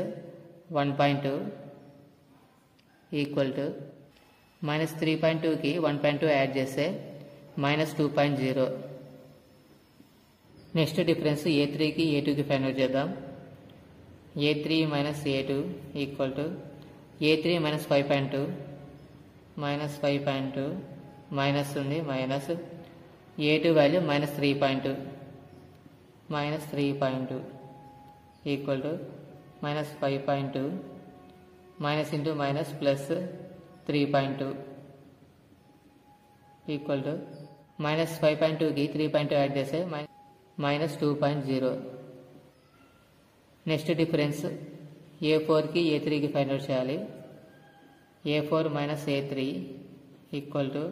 1.2 equal to -3.2కి 1.2 యాడ్ చేస్తే -2.0. నెక్స్ట్ డిఫరెన్స్ a3కి a2కి ఫైండ్ అవుట్ చేద్దాం. a3 minus a2 equal to a3 -5.2 minus ఉంది, minus a2 value -3.2 equal to -5.2 minus into minus plus 3.2 equal to -5.2కి 3.2 యాడ్ చేస్తే -2.0. నెక్స్ట్ డిఫరెన్స్ a4కి a3కి ఫైండ్ అవుట్ చేయాలి. a4 minus a3 equal to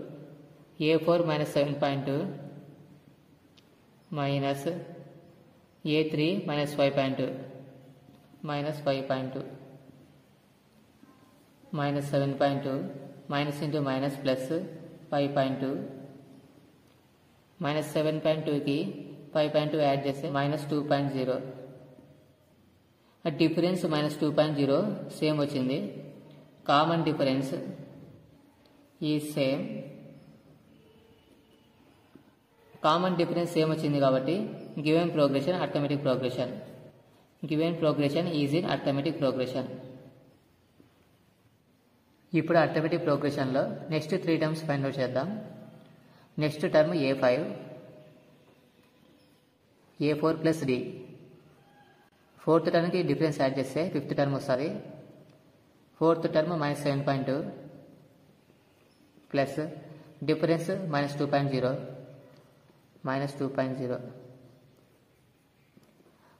a4 -7.2 minus a3 -5.2 -7.2 minus into minus plus 5.2 -7.2కి 5.2 యాడ్ చేస్తే -2.0. డిఫరెన్స్ -2.0 సేమ్ వచ్చింది. కామన్ డిఫరెన్స్ ఈ సేమ్. కామన్ డిఫరెన్స్ సేమ్ వచ్చింది కాబట్టి given progression arithmetic progression. Given progression is in arithmetic progression. ఇప్పుడు అర్థమెటిక్ ప్రోగ్రెషన్లో నెక్స్ట్ 3 టర్మ్స్ ఫైండ్ అవుట్ చేద్దాం. Next term a5, a4 plus d. Fourth టర్మ్కి డిఫరెన్స్ యాడ్ చేస్తే ఫిఫ్త్ టర్మ్ వస్తుంది. ఫోర్త్ టర్మ్ -7.2 ప్లస్ డిఫరెన్స్ -2.0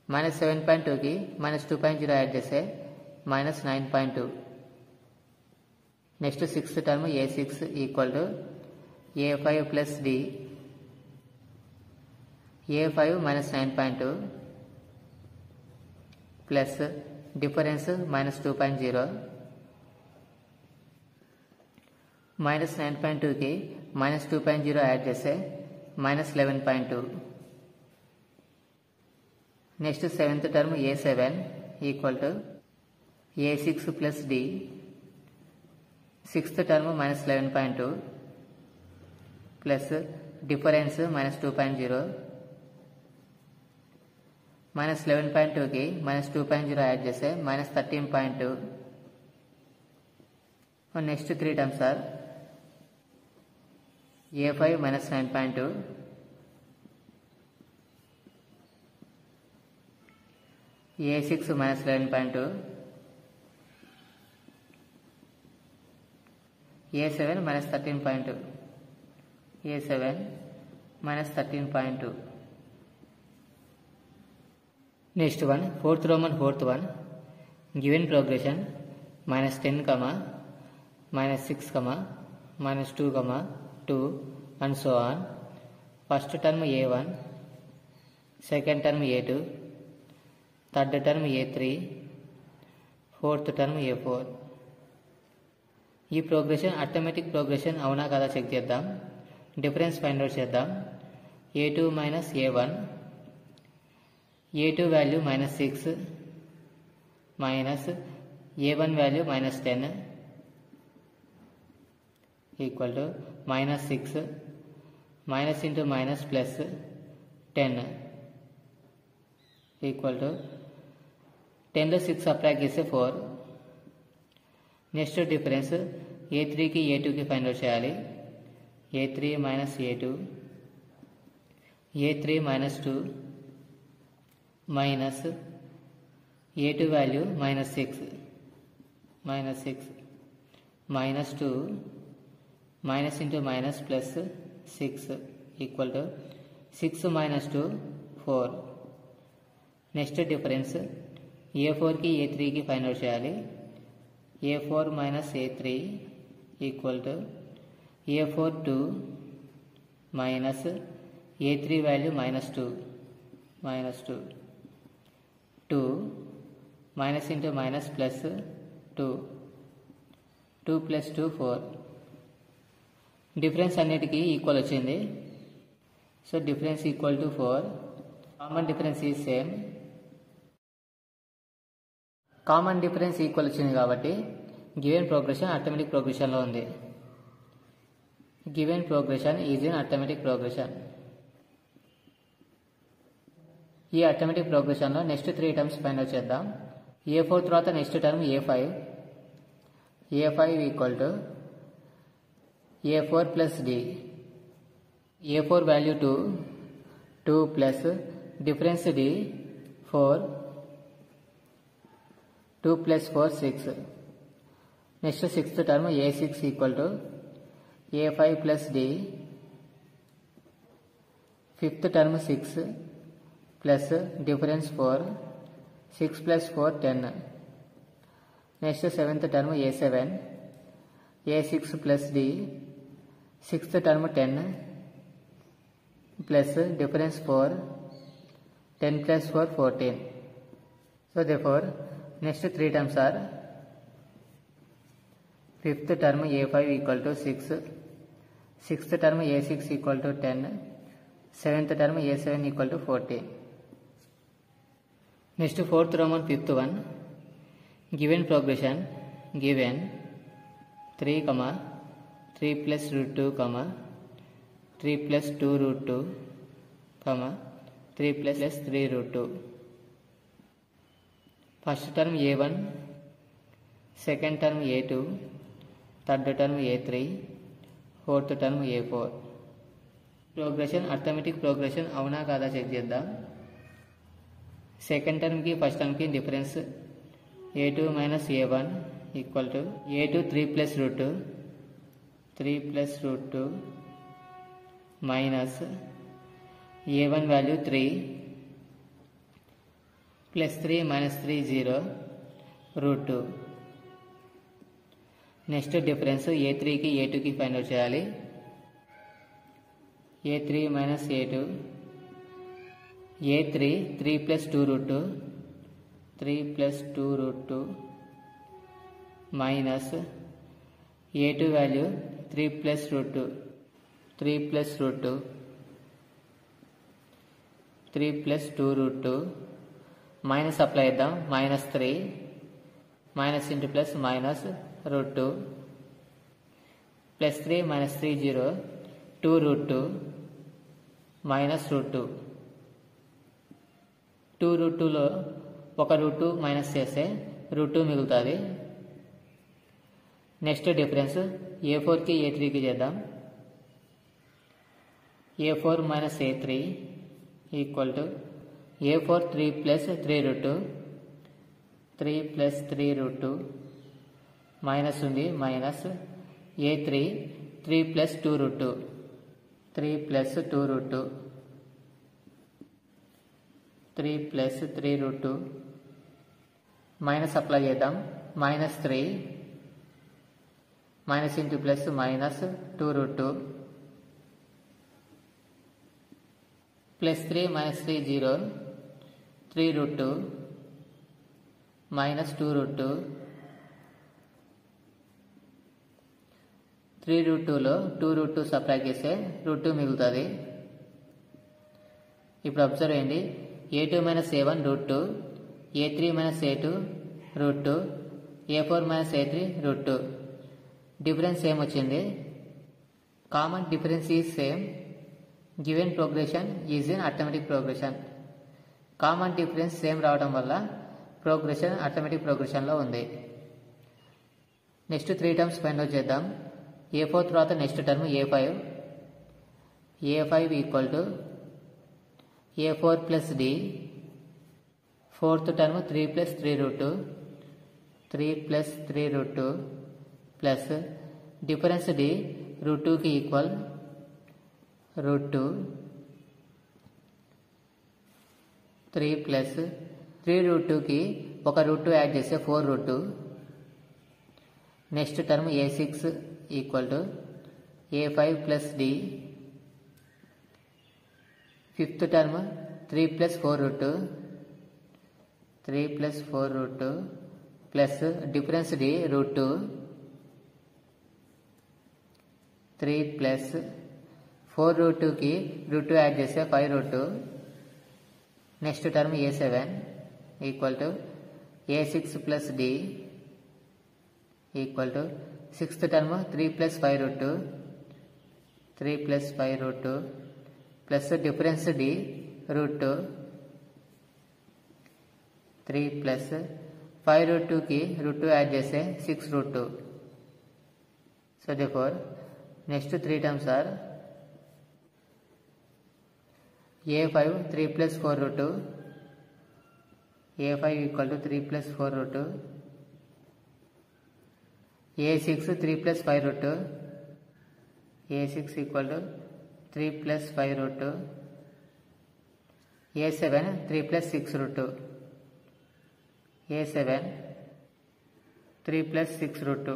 -7.2కి -2.0 యాడ్ చేస్తే -9.2. Next 6th term a6 equal to A5 plus D, A5 minus 9.2 plus difference minus 2.0 minus 9.2 की minus 2.0 యాడ్ చేస్తే minus 11.2. Next seventh term A7 equal to A6 plus D, sixth term minus 11.2 plus difference minus 2.0 minus 11.2 की minus 2.0 యాడ్ చేస్తే minus 13.2. Next three terms are A5 minus 9.2, A6 minus 11.2, A7 minus 13.2, A7 minus 13.2. Next one, fourth Roman fourth one, given progression minus 10, minus 6, minus 2, 2 and so on. First term A1, second term A2, third term A3, fourth term A4. ఈ ప్రోగ్రెషన్ అర్థమెటిక్ ప్రోగ్రెషన్ అవునా కదా చెక్ చేద్దాం. డిఫరెన్స్ ఫైండ్ అవుట్ చేద్దాం. A2 minus A1, A2 value minus 6 minus A1 value minus 10 equal to minus 6 minus into minus plus 10 equal to 10 లో 6 సబ్ట్రాక్ట్ చేస్తే 4. నెక్స్ట్ డిఫరెన్స్ A3 కి A2 కి ఫైండ్ అవుట్ చేయాలి. A3 minus A2, A3 minus 2 minus A2 value minus 6 minus 2 minus into minus plus 6 equal to 6 minus 2 4. Next difference A4 की A3 की ఫైండ్ అవుట్ చేయాలి. A4 minus A3 equal to A4 2 minus A3 value minus 2 2 minus into minus plus 2 plus 2 4. Difference అన్నిటికీ ఈక్వల్ వచ్చింది. So difference equal to 4. Common difference is same. Common difference equal వచ్చింది కాబట్టి గివెన్ ప్రోగ్రెషన్ అర్థమెటిక్ ప్రోగ్రెషన్లో ఉంది. Given progression is in arithmetic progression. ఈ అర్థమెటిక్ ప్రోగ్రెషన్లో next three terms find out చేద్దాం. A4 తర్వాత next term A5 equal to A4 plus D, A4 value 2 plus difference D 4, 2 plus 4 6. Next sixth term A6 equal to A5 plus D, fifth term 6 plus difference 4, 6 plus 4 10. Next seventh term A7, A6 plus D, sixth term 10 plus difference 4, 10 plus 4 14. So therefore next three terms are fifth term A5 equal to 6, sixth term A6 equal to 10, seventh term A7 equal to 14. Next fourth Roman fifth one, given progression, given 3, 3 plus root 2, 3 plus 2 root 2, 3 plus 3 root 2. First term A1, second term A2, third term A3, fourth term A4. Progression arithmetic progression అవునా కాదా చెక్ చేద్దాం. సెకండ్ టర్మ్కి ఫస్ట్ టర్మ్కి difference A2 minus A1 equal to A2 3 plus root 2, 3 plus root 2 minus A1 value 3 plus 3 minus 3 0 root 2. Next difference A3 కి A2 కి ఫైండ్ అవుట్ చేయాలి. a3 minus a2, a3 3 plus 2 root 2, 3 plus 2 root 2 minus a2 value 3 plus root 2, 3 plus root 2, 3 plus 2 root 2 minus apply చేద్దాం minus 3 minus into plus minus root 2 plus 3 minus 3 0 2 root 2 minus root 2 2 root 2 లో ఒక root 2 మైనస్ చేస్తే root 2 మిగులుతుంది. నెక్స్ట్ డిఫరెన్స్ a4 కి a3 కి చేద్దాం. a4 minus a3 equal to a4 3 plus 3 root 2, 3 plus 3 root 2 minus ఉంది minus a3 3 plus 2 root 2, 3 plus 2 root 2, 3 plus 3 root 2 minus apply చేద్దాం minus 3 minus into plus minus 2 root 2 plus 3 minus 3 0 3 root 2 minus 2 root 2 3 root 2 లో 2 root 2 సబ్ట్రాక్ట్ చేస్తే root 2 మిగులుతుంది. ఇప్పుడు అబ్జర్వ్ చేయండి a2 minus a1 root 2, a3 minus a2 root 2, a4 minus a3 root 2. Difference same వచ్చింది. Common difference is same. Given progression is in arithmetic progression. Common difference same రావడం వల్ల ప్రోగ్రెషన్ అర్థమెటిక్ ప్రోగ్రెషన్లో ఉంది. నెక్స్ట్ 3 టర్మ్స్ ఫైండ్ అవుట్ చేద్దాం. a4 తర్వాత next term a5. a5 equal to a4 plus d, fourth term 3 plus 3 root 2, 3 plus 3 root 2 plus difference d root 2 కి ఈక్వల్ root 2, 3 ప్లస్ 3 root 2 కి ఒక root 2 యాడ్ చేస్తే 4 root 2. Next term a6 equal to a5 plus d, fifth term 3 plus 4 root 2, 3 plus 4 root 2 plus difference d root 2, 3 plus 4 root 2 కి root 2 యాడ్ చేస్తే 5 root 2. Next term a7 equal to a6 plus d equal to sixth term 3 plus 5 root 2, 3 plus 5 root 2 plus difference d root 2, 3 plus 5 root 2 కి root 2 యాడ్ చేస్తే 6 root 2. So therefore next 3 terms are a5 3 plus 4 root 2, a5 equal to 3 plus 4 root 2, a6 3 plus 5 root 2, a6 equal to 3 plus 5 root 2, a7 3 plus 6 root 2, a7 3 plus 6 root 2.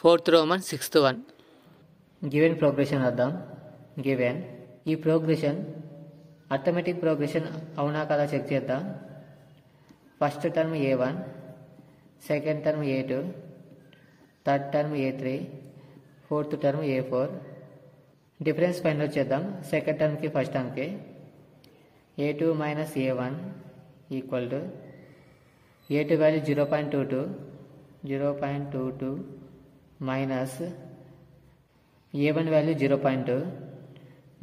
Fourth Roman sixth one. Given progression వద్దాం. గివెన్ ఈ ప్రోగ్రెషన్ అర్థమెటిక్ ప్రోగ్రెషన్ అవునా కదా చెక్ చేద్దాం. First term a1, second term a2, third term a3, fourth term a4. Difference find out చేద్దాం. సెకండ్ టర్మ్కి ఫస్ట్ టర్మ్కి a2 minus a1 equal to a2 value 0.22 minus a1 value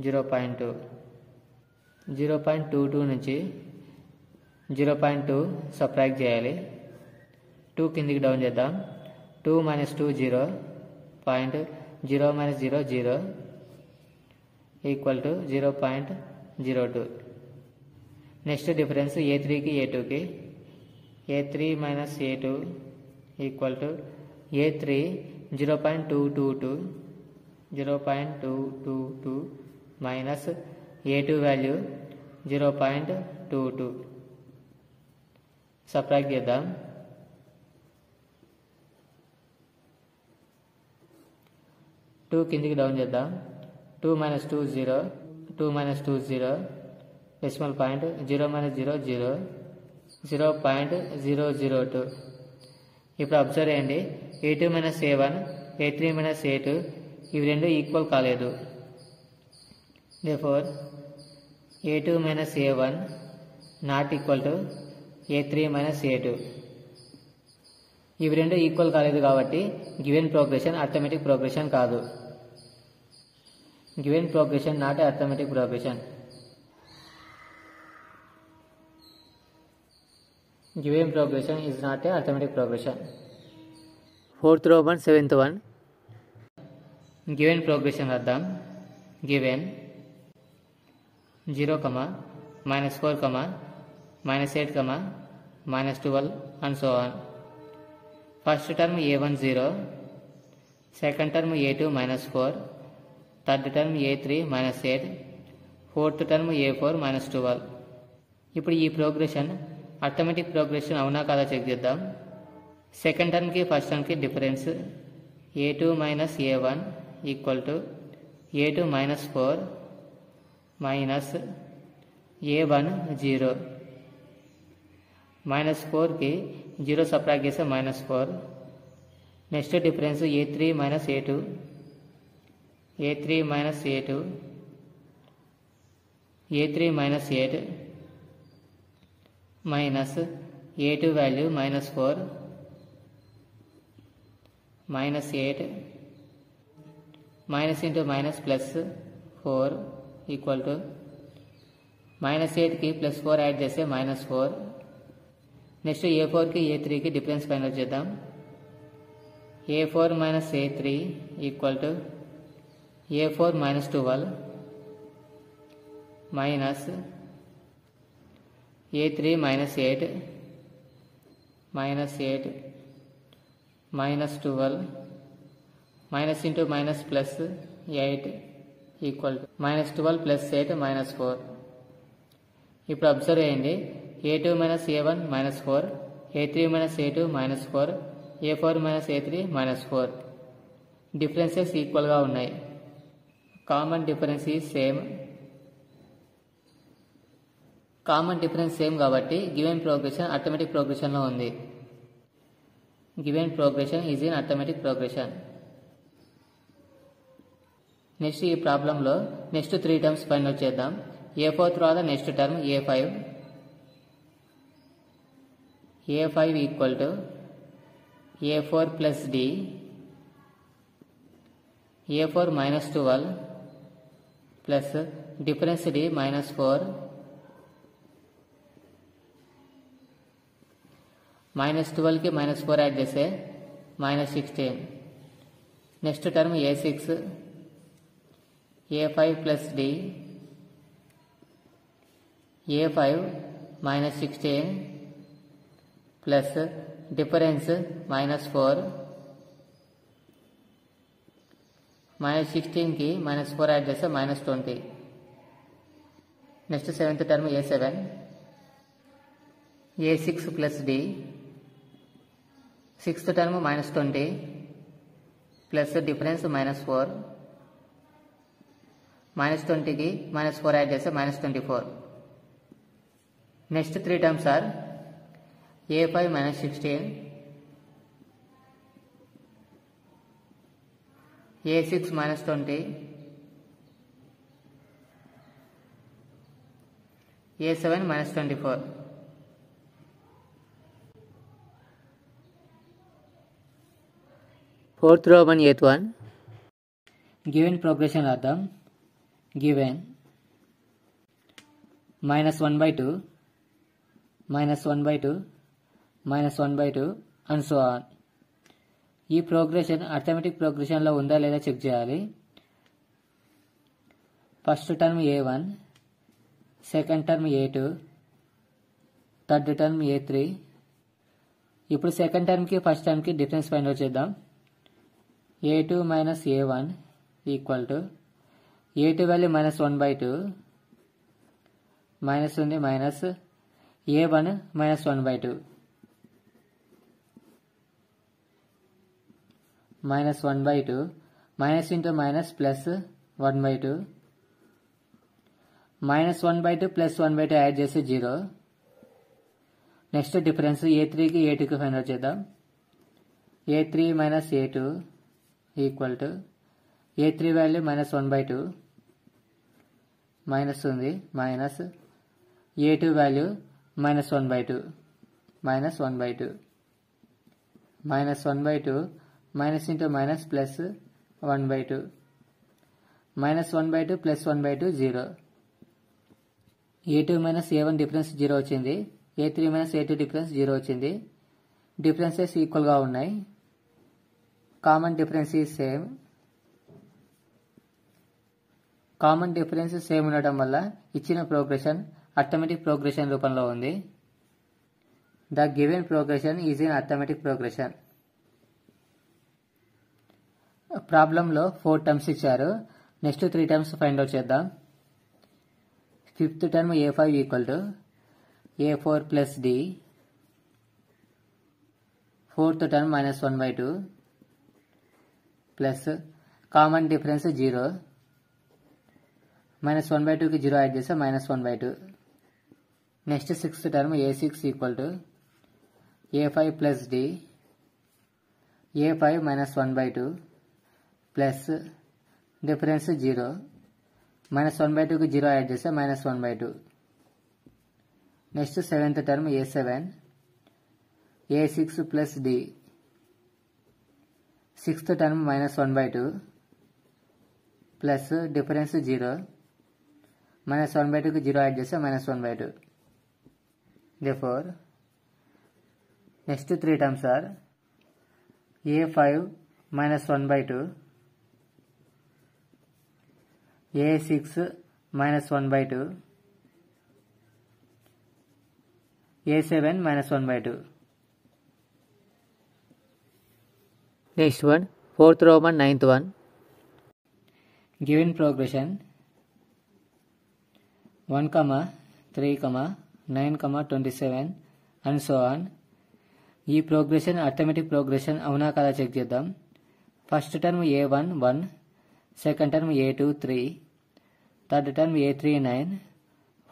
0.22 నుంచి 0.2 సబ్ట్రాక్ట్ చేయాలి. 2 కిందికి డౌన్ చేద్దాం. 2 minus 2 0, 0 minus 0 0 equal to 0.02. Next difference a3కి a2కి a3 minus a2 equal to a3 0.222 minus a2 value 0.22 subtract చేద్దాం. 2 కిందికి డౌన్ చేద్దాం. 2 - 2 0, 2 - 2 0, డెసిమల్ పాయింట్ 0 - 0 0, 0.002. ఇప్పుడు అబ్జర్వ్ చేయండి, a2 - a1, a3 - a2 ఇవి రెండు ఈక్వల్ కాలేదు. therefore a2 - a1 not equal to a3 - a2. ఇవి రెండు ఈక్వల్ కాలేదు కాబట్టి గివెన్ ప్రోగ్రెషన్ అర్థమెటిక్ ప్రోగ్రెషన్ కాదు. Given progression not arithmetic progression. Given progression is not a arithmetic progression. Fourth Roman, seventh one. Given progression అర్థం. Given 0, -4, -8, -12 and so on. First term a1 0, second term a2 -4, third term a3 -8, fourth term a4 -12. ఇప్పుడు ఈ ప్రోగ్రెషన్ అర్థమెటిక్ ప్రోగ్రెషన్ అవునా కాదా చెక్ చేద్దాం. సెకండ్ టర్మ్కి ఫస్ట్ టర్మ్కి difference a2 - a1 equal to a2 -4 minus a1 0. -4కి 0 సబ్ట్రాక్ట్ చేస్తే -4. Next difference a3 - a2, a3 - a2, a3 - 8 minus a2 value -4, -8, minus into minus plus 4 equal to -8కి +4 యాడ్ చేస్తే -4. నెక్స్ట్ a4కి a3కి డిఫరెన్స్ ఫైండ్ అవుట్ చేద్దాం. a4 - a3 equal to a4 -12 minus a3 - 8, -8, -12, minus into minus plus 8 equal to -12 + 8 -4. ఇప్పుడు అబ్జర్వ్ చేయండి, a2 - a1 -4, a3 - a2 -4, a4 - a3 -4. Differences ఈక్వల్గా ఉన్నాయి. Common difference is same. Common difference same కాబట్టి గివెన్ ప్రోగ్రెషన్ అర్థమెటిక్ ప్రోగ్రెషన్లో ఉంది. Given progression is in arithmetic progression. Next ఈ ప్రాబ్లంలో నెక్స్ట్ 3 టర్మ్స్ ఫైండ్ అవుట్ చేద్దాం. a4 తర్వాత next term a5. a5 equal to a4 + d, a4 -12 plus difference d -4, -12కి -4 యాడ్ చేస్తే -16. Next term a6, a5 + d, a5 -16 plus difference -4, -16కి -4 యాడ్ చేస్తే -20. Next seventh term a7, a6 + d, sixth term -20 plus difference -4, -20కి -4 యాడ్ చేస్తే -24. Next 3 terms are a5 - 16, a6 -20, a7 -24. Fourth Roman, eighth one. Given progression అర్థం. Given -1/2, -1/2, -1/2 and so on. ఈ ప్రోగ్రెషన్ అర్థమెటిక్ ప్రోగ్రెషన్లో ఉందా లేదా చెక్ చేయాలి. First term a1, second term a2, third term a3. ఇప్పుడు సెకండ్ టర్మ్కి ఫస్ట్ టర్మ్కి డిఫరెన్స్ ఫైండ్ అవుట్ చేద్దాం. a2 - a1 equal to a2 value -1/2, minus ఉంది minus a1 -1/2, -1/2 minus into minus plus 1/2 minus 1/2 plus 1/2 add చేసి 0. నెక్స్ట్ డిఫరెన్స్ a3కి a2కి ఫైండ్ అవుట్ చేద్దాం. a3 minus a2 equal to a3 value minus 1/2 minus ఉంది minus a2 value minus 1/2 minus 1/2 minus 1/2 minus into minus plus 1/2 minus 1/2 plus 1/2 0. a2 minus a1 difference 0 వచ్చింది. a3 మైనస్ a2 డిఫరెన్స్ 0 వచ్చింది. డిఫరెన్సెస్ ఈక్వల్గా ఉన్నాయి. Common difference is same. Common difference same ఉండటం వల్ల ఇచ్చిన ప్రోగ్రెషన్ అర్థమెటిక్ ప్రోగ్రెషన్ రూపంలో ఉంది. The given progression is in arithmetic progression. ప్రాబ్లంలో 4 టర్మ్స్ ఇచ్చారు. నెక్స్ట్ 3 టర్మ్స్ ఫైండ్ అవుట్ చేద్దాం. Fifth term a5 equal to a4 plus d. Fourth term minus 1/2 plus common difference 0. Minus 1/2కి 0 యాడ్ చేస్తే minus 1/2. Next sixth term a6 equal to a5 plus d. a5 minus 1/2 plus difference 0. Minus 1/2కి 0 యాడ్ చేస్తే minus 1/2. Next seventh term a7 a6 plus d. Sixth term minus 1/2 plus difference 0. Minus 1/2కి 0 యాడ్ చేస్తే minus 1/2. therefore next 3 terms are a5 minus 1/2 a6 minus 1/2 a7 minus 1/2. Next one, 4th Roman 9th one. Given progression 1, 3, 9, 27 and so on. ఈ ప్రోగ్రెషన్ అర్థమెటిక్ ప్రోగ్రెషన్ అవునా కదా చెక్ చేద్దాం. First term a1 1, second term a2 3, third term a3 9,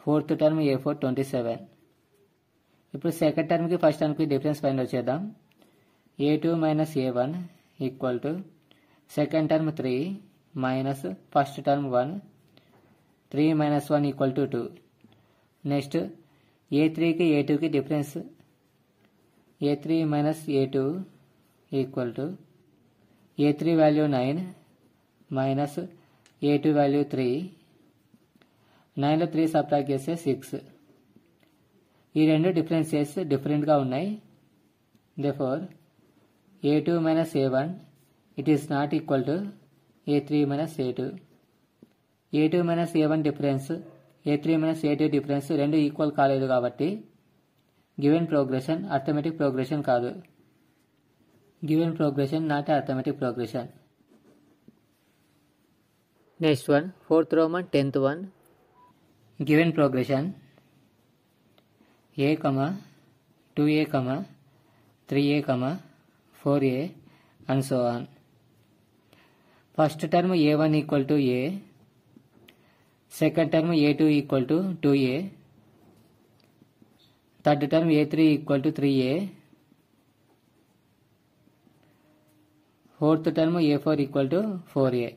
fourth term a4 27. ఇప్పుడు సెకండ్ టర్మ్కి ఫస్ట్ టర్మ్కి డిఫరెన్స్ ఫైండ్ అవుట్ చేద్దాం. a2 minus a1 equal to second term 3 minus first term 1, 3 minus 1 equal to 2. Next a3కి a2కి difference a3 minus a2 equal to a3 value 9 minus a2 value 3. 9లో 3 subtract చేస్తే 6. ఈ రెండు డిఫరెన్సెస్ డిఫరెంట్గా ఉన్నాయి. therefore a2 minus a1 it is not equal to a3 minus a2. a2 minus a1 difference a3 minus a2 difference రెండు ఈక్వల్ కాలేదు కాబట్టి గివెన్ ప్రోగ్రెషన్ అర్థమెటిక్ ప్రోగ్రెషన్ కాదు. Given progression not arithmetic progression. Next one 4th Roman 10th one. Given progression a, 2a, 3a, 4a and so on. First term a1 equal to a, second term a2 equal to 2a, third term a3 equal to 3a, fourth term a4 equal to 4a.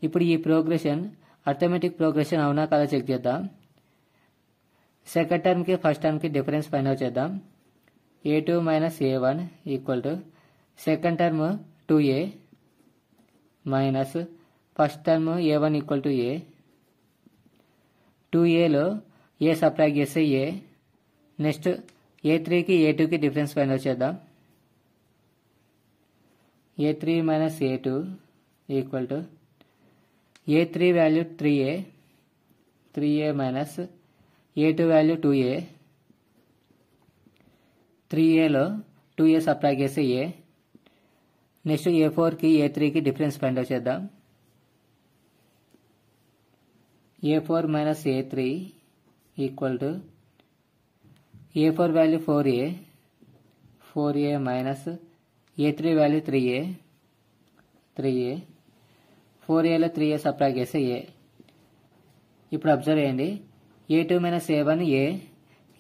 ఇప్పుడు ఈ ప్రోగ్రెషన్ అర్థమెటిక్ ప్రోగ్రెషన్ అవునా కదా చెక్ చేద్దాం. సెకండ్ టర్మ్కి ఫస్ట్ టర్మ్కి డిఫరెన్స్ ఫైండ్ అవుట్ చేద్దాం. a2 minus a1 equal to second term 2a minus first term a1 equal to a. 2aలో a సబ్ట్రాక్ట్ చేస్తే a. నెక్స్ట్ a3కి a2కి డిఫరెన్స్ ఫైండ్ అవుట్ చేద్దాం. a3 minus a2 equal to a3 value 3a minus a2 value 2a. 3aలో 2a సబ్ట్రాక్ట్ చేస్తే a. నెక్స్ట్ a4కి a3కి డిఫరెన్స్ ఫైండ్ అవుట్ చేద్దాం. a4 minus a3 equal to a4 value 4a minus A3 value 3a 4aలో 3a subtract చేస్తే a. ఇప్పుడు అబ్జర్వ్ చేయండి, a2 minus a1 a,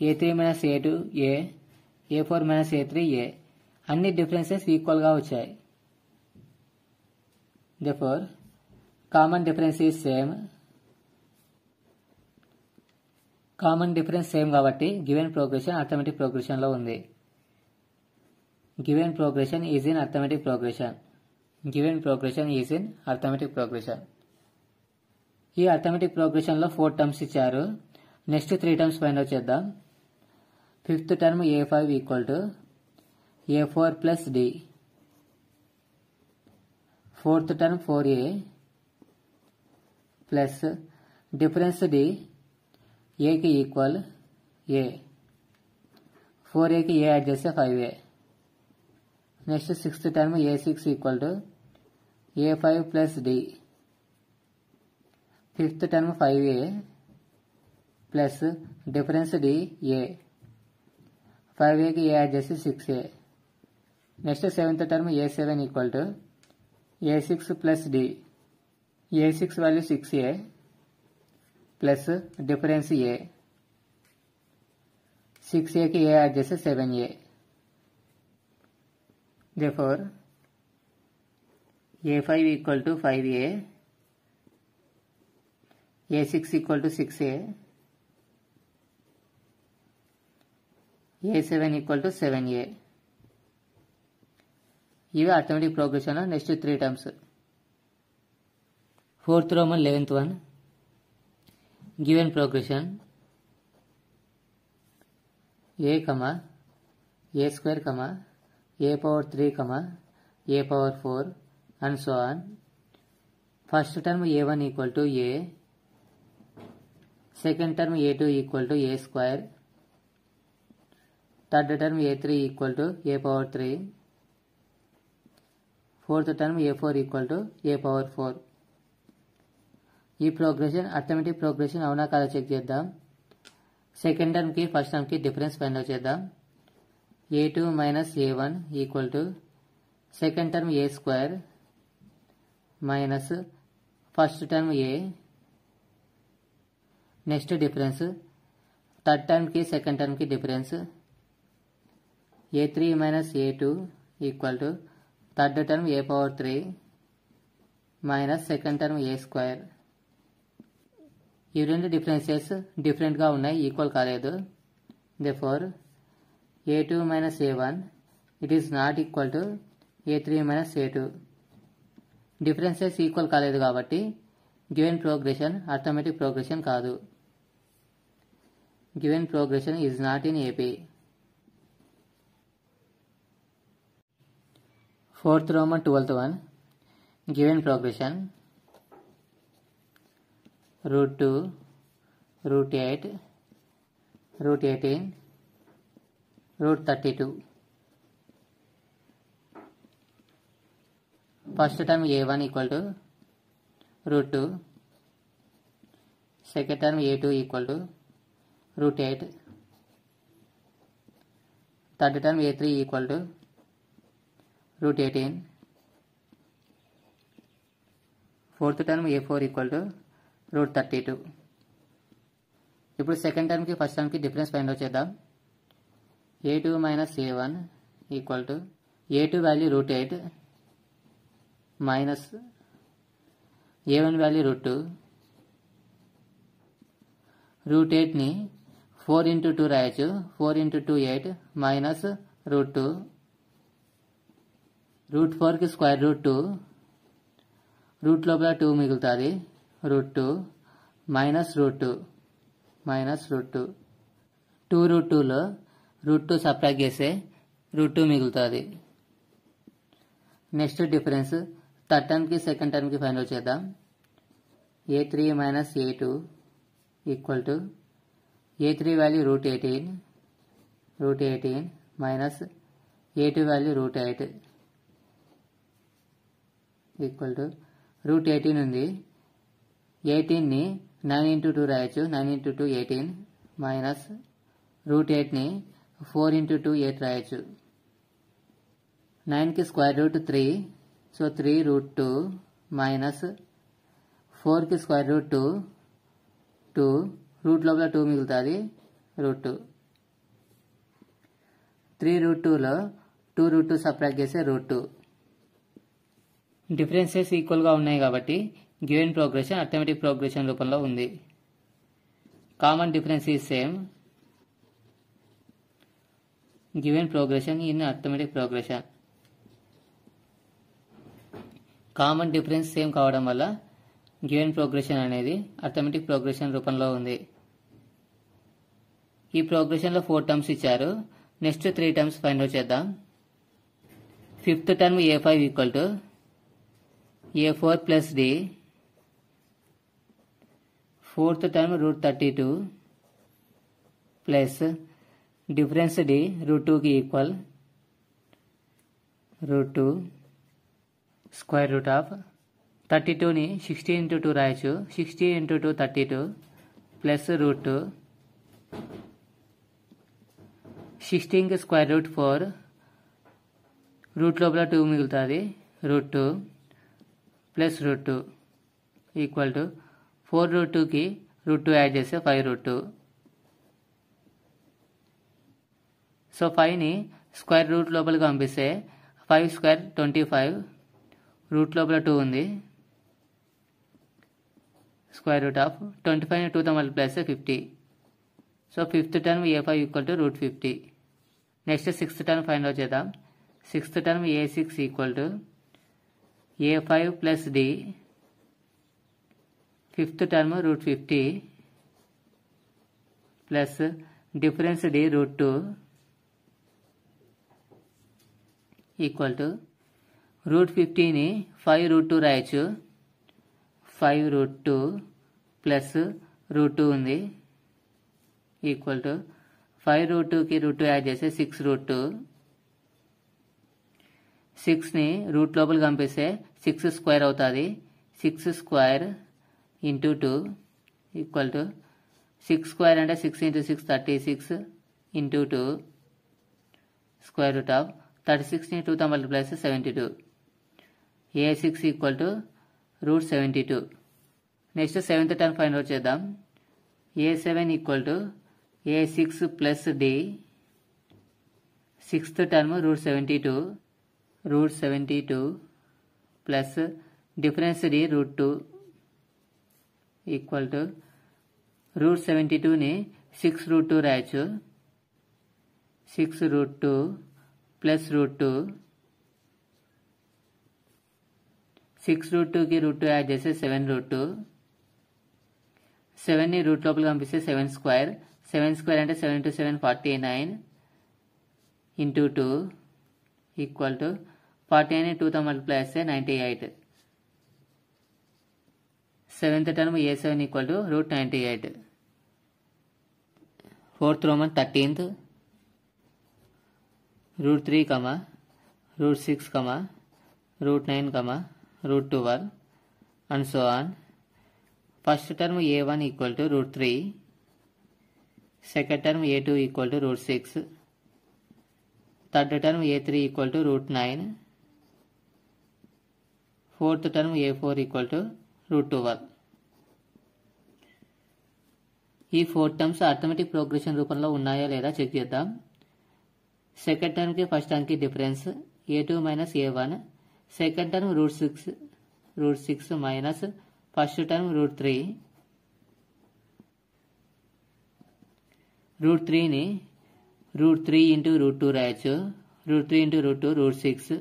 a3 minus a2 a, a4 minus a3 a. అన్ని డిఫరెన్సెస్ ఈక్వల్గా వచ్చాయి. therefore common difference is same. Common difference same కాబట్టి గివెన్ ప్రోగ్రెషన్ అర్థమెటిక్ ప్రోగ్రెషన్లో ఉంది. Given progression is in arithmetic progression. Given progression is in arithmetic progression. ఈ అర్థమెటిక్ ప్రోగ్రెషన్లో 4 టర్మ్స్ ఇచ్చారు. నెక్స్ట్ 3 టర్మ్స్ ఫైండ్ అవుట్ చేద్దాం. Fifth term a5 equal to a4 plus d. Fourth term 4a plus difference d ఏకి ఈక్వల్ a. 4aకి a యాడ్ చేస్తే 5a. Next sixth term a6 equal to a5 plus d. Fifth term 5a plus difference d a. 5aకి a add చేస్తే 6a. Next seventh term a7 equal to a6 plus d. a6 value 6a plus difference a. 6aకి a add చేస్తే 7a. therefore a5 equal to 5a, a6 equal to 6a, a7 equal to 7a. ఇవి arithmetic progression. Next 3 terms. Fourth Roman 11th one given progression a, a square, a power 3, a power 4 and so on. First term a1 equal to a, second term a2 equal to a square, third term a3 equal to a power 3, fourth term a4 equal to a power 4. ఈ ప్రోగ్రెషన్ అర్థమెటిక్ ప్రోగ్రెషన్ అవునా కాదా చెక్ చేద్దాం. సెకండ్ టర్మ్కి ఫస్ట్ టర్మ్కి డిఫరెన్స్ ఫైండ్ అవుట్ చేద్దాం. a2 minus a1 equal to second term a square minus first term a. Next difference third టర్మ్కి సెకండ్ టర్మ్కి difference a3 minus a2 equal to third term a power 3 minus second term a square. ఈ రెండు డిఫరెన్సెస్ డిఫరెంట్గా ఉన్నాయి, ఈక్వల్ కాలేదు. therefore a2 minus a1 it is not equal to a3 minus a2. Differences equal కాలేదు కాబట్టి గివెన్ ప్రోగ్రెషన్ అర్థమెటిక్ ప్రోగ్రెషన్ కాదు. Given progression is not in AP. Fourth roman 12th one given progression √2, √8, √18, √32. First term a1 equal to √2, second term a2 equal to √8, third term a3 equal to √18, fourth term a4 equal to √32. ఇప్పుడు సెకండ్ టర్మ్కి ఫస్ట్ టర్మ్కి డిఫరెన్స్ ఫైండ్ అవుట్ చేద్దాం. a2 minus a1 equal to a2 value √8 minus a1 value √2. √8ని 4 into 2 రాయొచ్చు. 4 into 2 8 మైనస్ √2. √4కి స్క్వేర్ √2, రూట్ లోపల 2 మిగులుతుంది. √2 మైనస్ √2 2√2లో √2 సబ్ట్రాక్ట్ చేస్తే √2 మిగులుతుంది. నెక్స్ట్ డిఫరెన్స్ థర్డ్ టర్మ్కి సెకండ్ టర్మ్కి ఫైండ్ అవుట్ చేద్దాం. a3 minus a2 equal to a3 value √18 minus a2 value √8 equal to √18 ఉంది. 18ని 9 into 2 రాయొచ్చు. 9 into 2 18 మైనస్ √8ని 4 into 2 8 రాయొచ్చు. 9కి square root 3, so 3 root 2 minus 4కి స్క్వేర్ రూట్ 2, 2 రూట్ లోపల 2 మిగులుతుంది రూట్ 2. 3 రూట్ 2లో 2 రూట్ 2 సబ్ట్రాక్ట్ చేస్తే రూట్ 2. డిఫరెన్సెస్ ఈక్వల్గా ఉన్నాయి కాబట్టి గివెన్ ప్రోగ్రెషన్ అర్థమెటిక్ ప్రోగ్రెషన్ రూపంలో ఉంది. Common difference is same. Given progression in arithmetic progression. Common difference same కావడం వల్ల గివెన్ ప్రోగ్రెషన్ అనేది అర్థమెటిక్ ప్రోగ్రెషన్ రూపంలో ఉంది. ఈ ప్రోగ్రెషన్లో 4 టర్మ్స్ ఇచ్చారు. నెక్స్ట్ 3 టర్మ్స్ ఫైండ్ అవుట్ చేద్దాం. Fifth term a5 equal to a4 plus d. Fourth term root 32 plus difference d root 2కి equal root 2 square root of 32ని 60 ఇంటూ 2 రాయొచ్చు. 60 ఇంటూ 2 32 ప్లస్ రూట్ 2. 16కి స్క్వేర్ రూట్ 4, రూట్ లోపల 2 మిగులుతుంది root 2 plus root 2 equal to 4 root 2కి రూట్ 2 యాడ్ చేస్తే 5 రూట్ 2. సో 5ని స్క్వేర్ రూట్ లోపలికి పంపిస్తే 5 స్క్వేర్ 25, రూట్ లోపల 2 ఉంది. స్క్వేర్ రూట్ ఆఫ్ 25ని 2తో మల్టిప్లై చేస్తే 50. So fifth term a5 equal to root 50. Next sixth term find out చేద్దాం. Sixth term a6 equal to a5 plus d. Fifth term root 50 plus difference d root 2 equal to root 50ని 5 రూట్ 2 రాయొచ్చు. 5 రూట్ 2 ప్లస్ రూట్ 2 ఉంది ఈక్వల్ టు 5 రూట్ 2కి రూట్ 2 యాడ్ చేస్తే 6 రూట్ 2. 6ని రూట్ లోపలికి పంపిస్తే 6 స్క్వేర్ అవుతుంది. 6 square into 2 equal to 6 square అంటే 6 into 6 36 into 2 square root of 36ని 2తో మల్టిప్లై చేస్తే 72. a6 equal to root 72. Next seventh term find out చేద్దాం. a7 equal to a6 plus d. Sixth term root 72 plus difference d root 2 equal to root 72ని 6 రూట్ 2 రాయొచ్చు. 6 రూట్ 2 ప్లస్ రూట్ 2. 6 రూట్ 2కి రూట్ 2 యాడ్ చేస్తే 7 రూట్ 2. 7ని రూట్ లోపలికి పంపిస్తే 7 స్క్వేర్. 7 స్క్వేర్ అంటే 7 ఇంటూ 7 49 ఇంటూ 2 ఈక్వల్ టు 49ని 2తో మల్టిప్లై చేస్తే 98. Seventh term a7 equal to root 98. Fourth Roman 13th root 3, root 6, root 9, root 12 and so on. First term a1 equal to root 3. Second term a2 equal to root 6. Third term a3 equal to root 9. Fourth term a4 equal to root 12. ఈ 4 టర్మ్స్ అర్థమెటిక్ ప్రోగ్రెషన్ రూపంలో ఉన్నాయా లేదా చెక్ చేద్దాం. సెకండ్ టర్మ్కి ఫస్ట్ టర్మ్కి difference a2 minus a1. Second term root 6 minus first term root 3. Root 3ని రూట్ 3 ఇంటూ రూట్ 2 రాయొచ్చు. Root 3 into root 2 root 6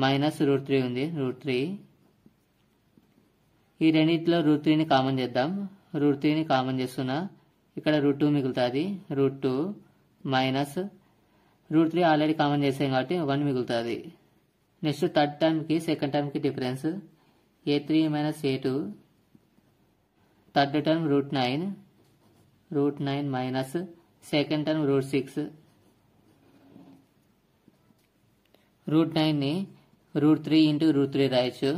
minus root 3 ఉంది రూట్ 3. ఈ రెండింటిలో రూట్ 3ని కామన్ చేద్దాం. రూట్ 3ని కామన్ చేస్తున్నా ఇక్కడ రూట్ 2 మిగులుతుంది. Root 2 minus root 3 already common చేసాం కాబట్టి 1 మిగులుతుంది. నెక్స్ట్ థర్డ్ టర్మ్కి సెకండ్ టర్మ్కి difference a3 minus a2. Third term root 9 minus second term root 6. Root 9ని రూట్ 3 ఇంటూ రూట్ 3 రాయొచ్చు.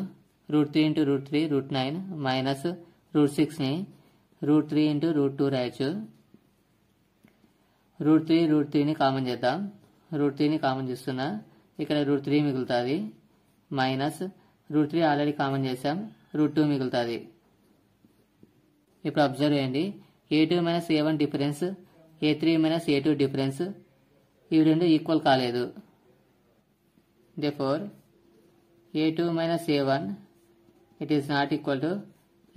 Root 3 into root 3 root 9 minus root 6ని రూట్ 3 ఇంటూ రూట్ 2 రాయొచ్చు. రూట్ 3ని కామన్ చేద్దాం. రూట్ 3ని కామన్ చేస్తున్నా ఇక్కడ √3 మిగులుతుంది మైనస్ √3 ఆల్రెడీ కామన్ చేసాం √2 మిగులుతుంది. ఇప్పుడు అబ్జర్వ్ చేయండి a2 minus a1 difference a3 minus a2 difference ఇవి రెండు ఈక్వల్ కాలేదు. therefore a2 minus a1 it is not equal to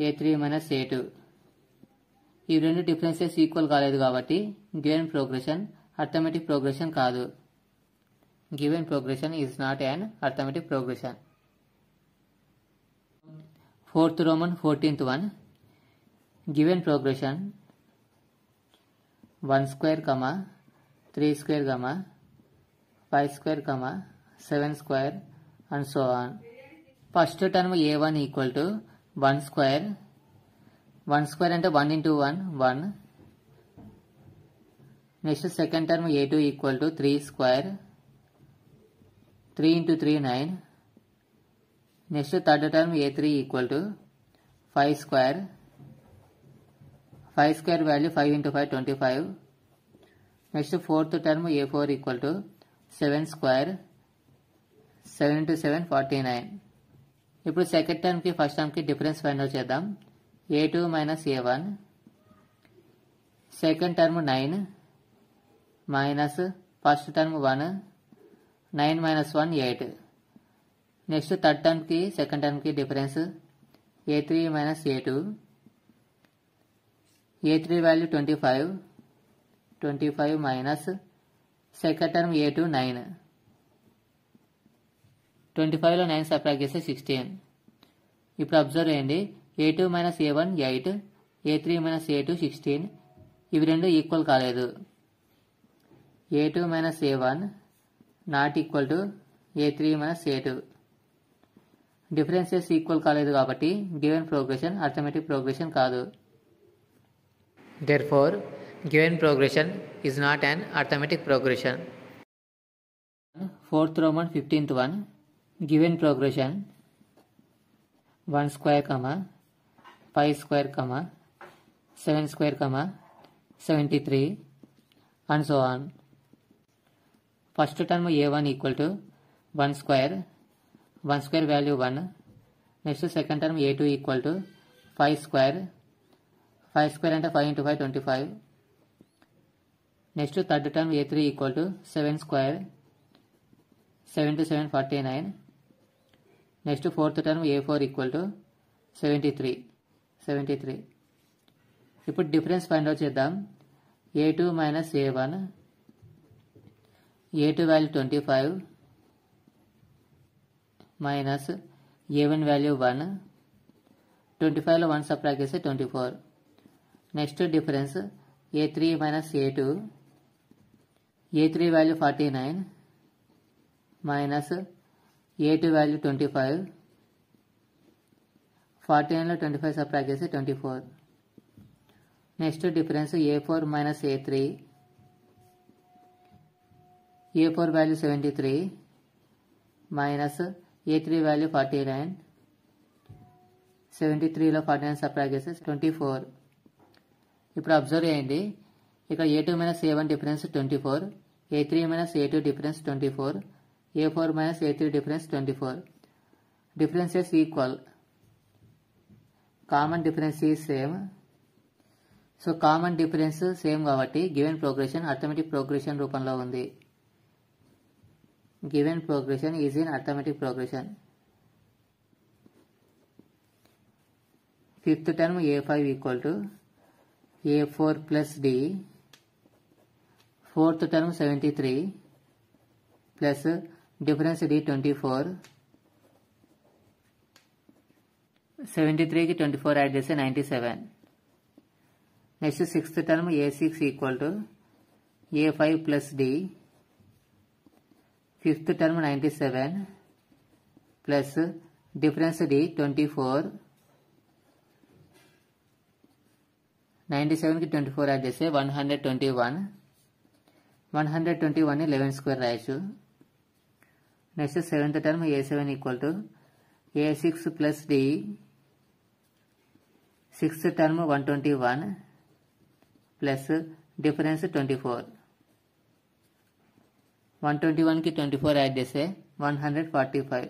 a3 minus a2. ఈ రెండు డిఫరెన్సెస్ ఈక్వల్ కాలేదు కాబట్టి గివెన్ ప్రోగ్రెషన్ అర్థమెటిక్ ప్రోగ్రెషన్ కాదు. Given progression is not an arithmetic progression. 4th Roman 14th one. Given progression 1 square, 3 square, 5 square, 7 square and so on. First term a1 equal to 1 square. 1 square అంటే 1 into 1 1. Next second term a2 equal to 3 square. 3 into 3 9. Next third term a3 equal to 5 square. 5 square value 5 into 5 25. Next fourth term a4 equal to 7 square. 7 into 7 49. ఇప్పుడు సెకండ్ టర్మ్ కి ఫస్ట్ టర్మ్ కి డిఫరెన్స్ ఫైండ్ అవుట్ చేద్దాం. a2 minus a1 second term 9 minus first term 1 9 minus 1 8. Next third term కి సెకండ్ టర్మ్ కి difference a3 minus a2 a3 value 25 minus second term a2 9 25లో 9 subtract చేస్తే 16. ఇప్పుడు అబ్జర్వ్ చేయండి a2 minus a1 8 a3 minus a2 16 ఇవి రెండు ఈక్వల్ కాలేదు. a2 minus a1 not equal to a3 minus a2. Differences equal కాలేదు కాబట్టి గివెన్ ప్రోగ్రెషన్ అర్థమెటిక్ ప్రోగ్రెషన్ కాదు. therefore given progression is not an arithmetic progression. 4th Roman 15th one. Given progression 1 square, 5 square, 7 square, 73 and so on. First term a1 equal to 1 square. 1 square value 1. Next second term a2 equal to 5 square. 5 square అంటే 5 into 5 25. Next third term a3 equal to 7 square. 7 to 7 49. Next fourth term a4 equal to 73. ఇప్పుడు డిఫరెన్స్ ఫైండ్ అవుట్ చేద్దాం. a2 minus a1 a2 value 25 minus a1 value 1 25లో 1 subtract చేస్తే 24. Next difference a3 minus a2 a3 value 49 minus a2 value 25 49లో 25 subtract చేస్తే 24. Next difference a4 minus a3 a4 value 73 minus a3 value 49 73లో 49 subtract చేస్తే 24. ఇప్పుడు అబ్జర్వ్ చేయండి ఇక్కడ a2 minus a1 difference 24 a3 minus a2 difference 24 a4 minus a3 difference 24. Differences equal common difference is same. So common difference same కాబట్టి గివెన్ ప్రోగ్రెషన్ అర్థమెటిక్ ప్రోగ్రెషన్ రూపంలో ఉంది. Given progression is in arithmetic progression. Fifth term a5 equal to a4 plus d. Fourth term 73 plus difference d 24. 73 की 24 ऐड जैसे 97. Next sixth term a6 equal to a5 plus d. Fifth term 97 plus difference d 24. 97 की 24 ऐड जैसे 121. 121 11 स्क्वायर रायचु. Next seventh term a7 equal to a6 plus d. Sixth term 121 plus difference 24. 121కి 24 యాడ్ చేస్తే 145.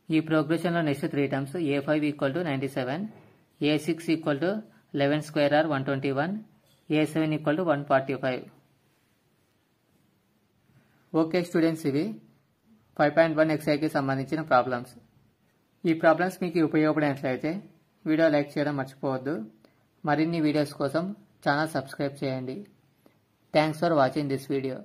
ఈ ప్రోగ్రెషన్లో next 3 terms a5 equal to 97, a6 equal to 11 square or 121, a7 equal to 145. Okay students, ఇవి 5.1 ఎక్సైజ్కి సంబంధించిన ప్రాబ్లమ్స్. ఈ ప్రాబ్లమ్స్ మీకు ఉపయోగపడినట్లయితే వీడియో లైక్ చేయడం మర్చిపోవద్దు. మరిన్ని వీడియోస్ కోసం ఛానల్ సబ్స్క్రైబ్ చేయండి. Thanks for watching this video.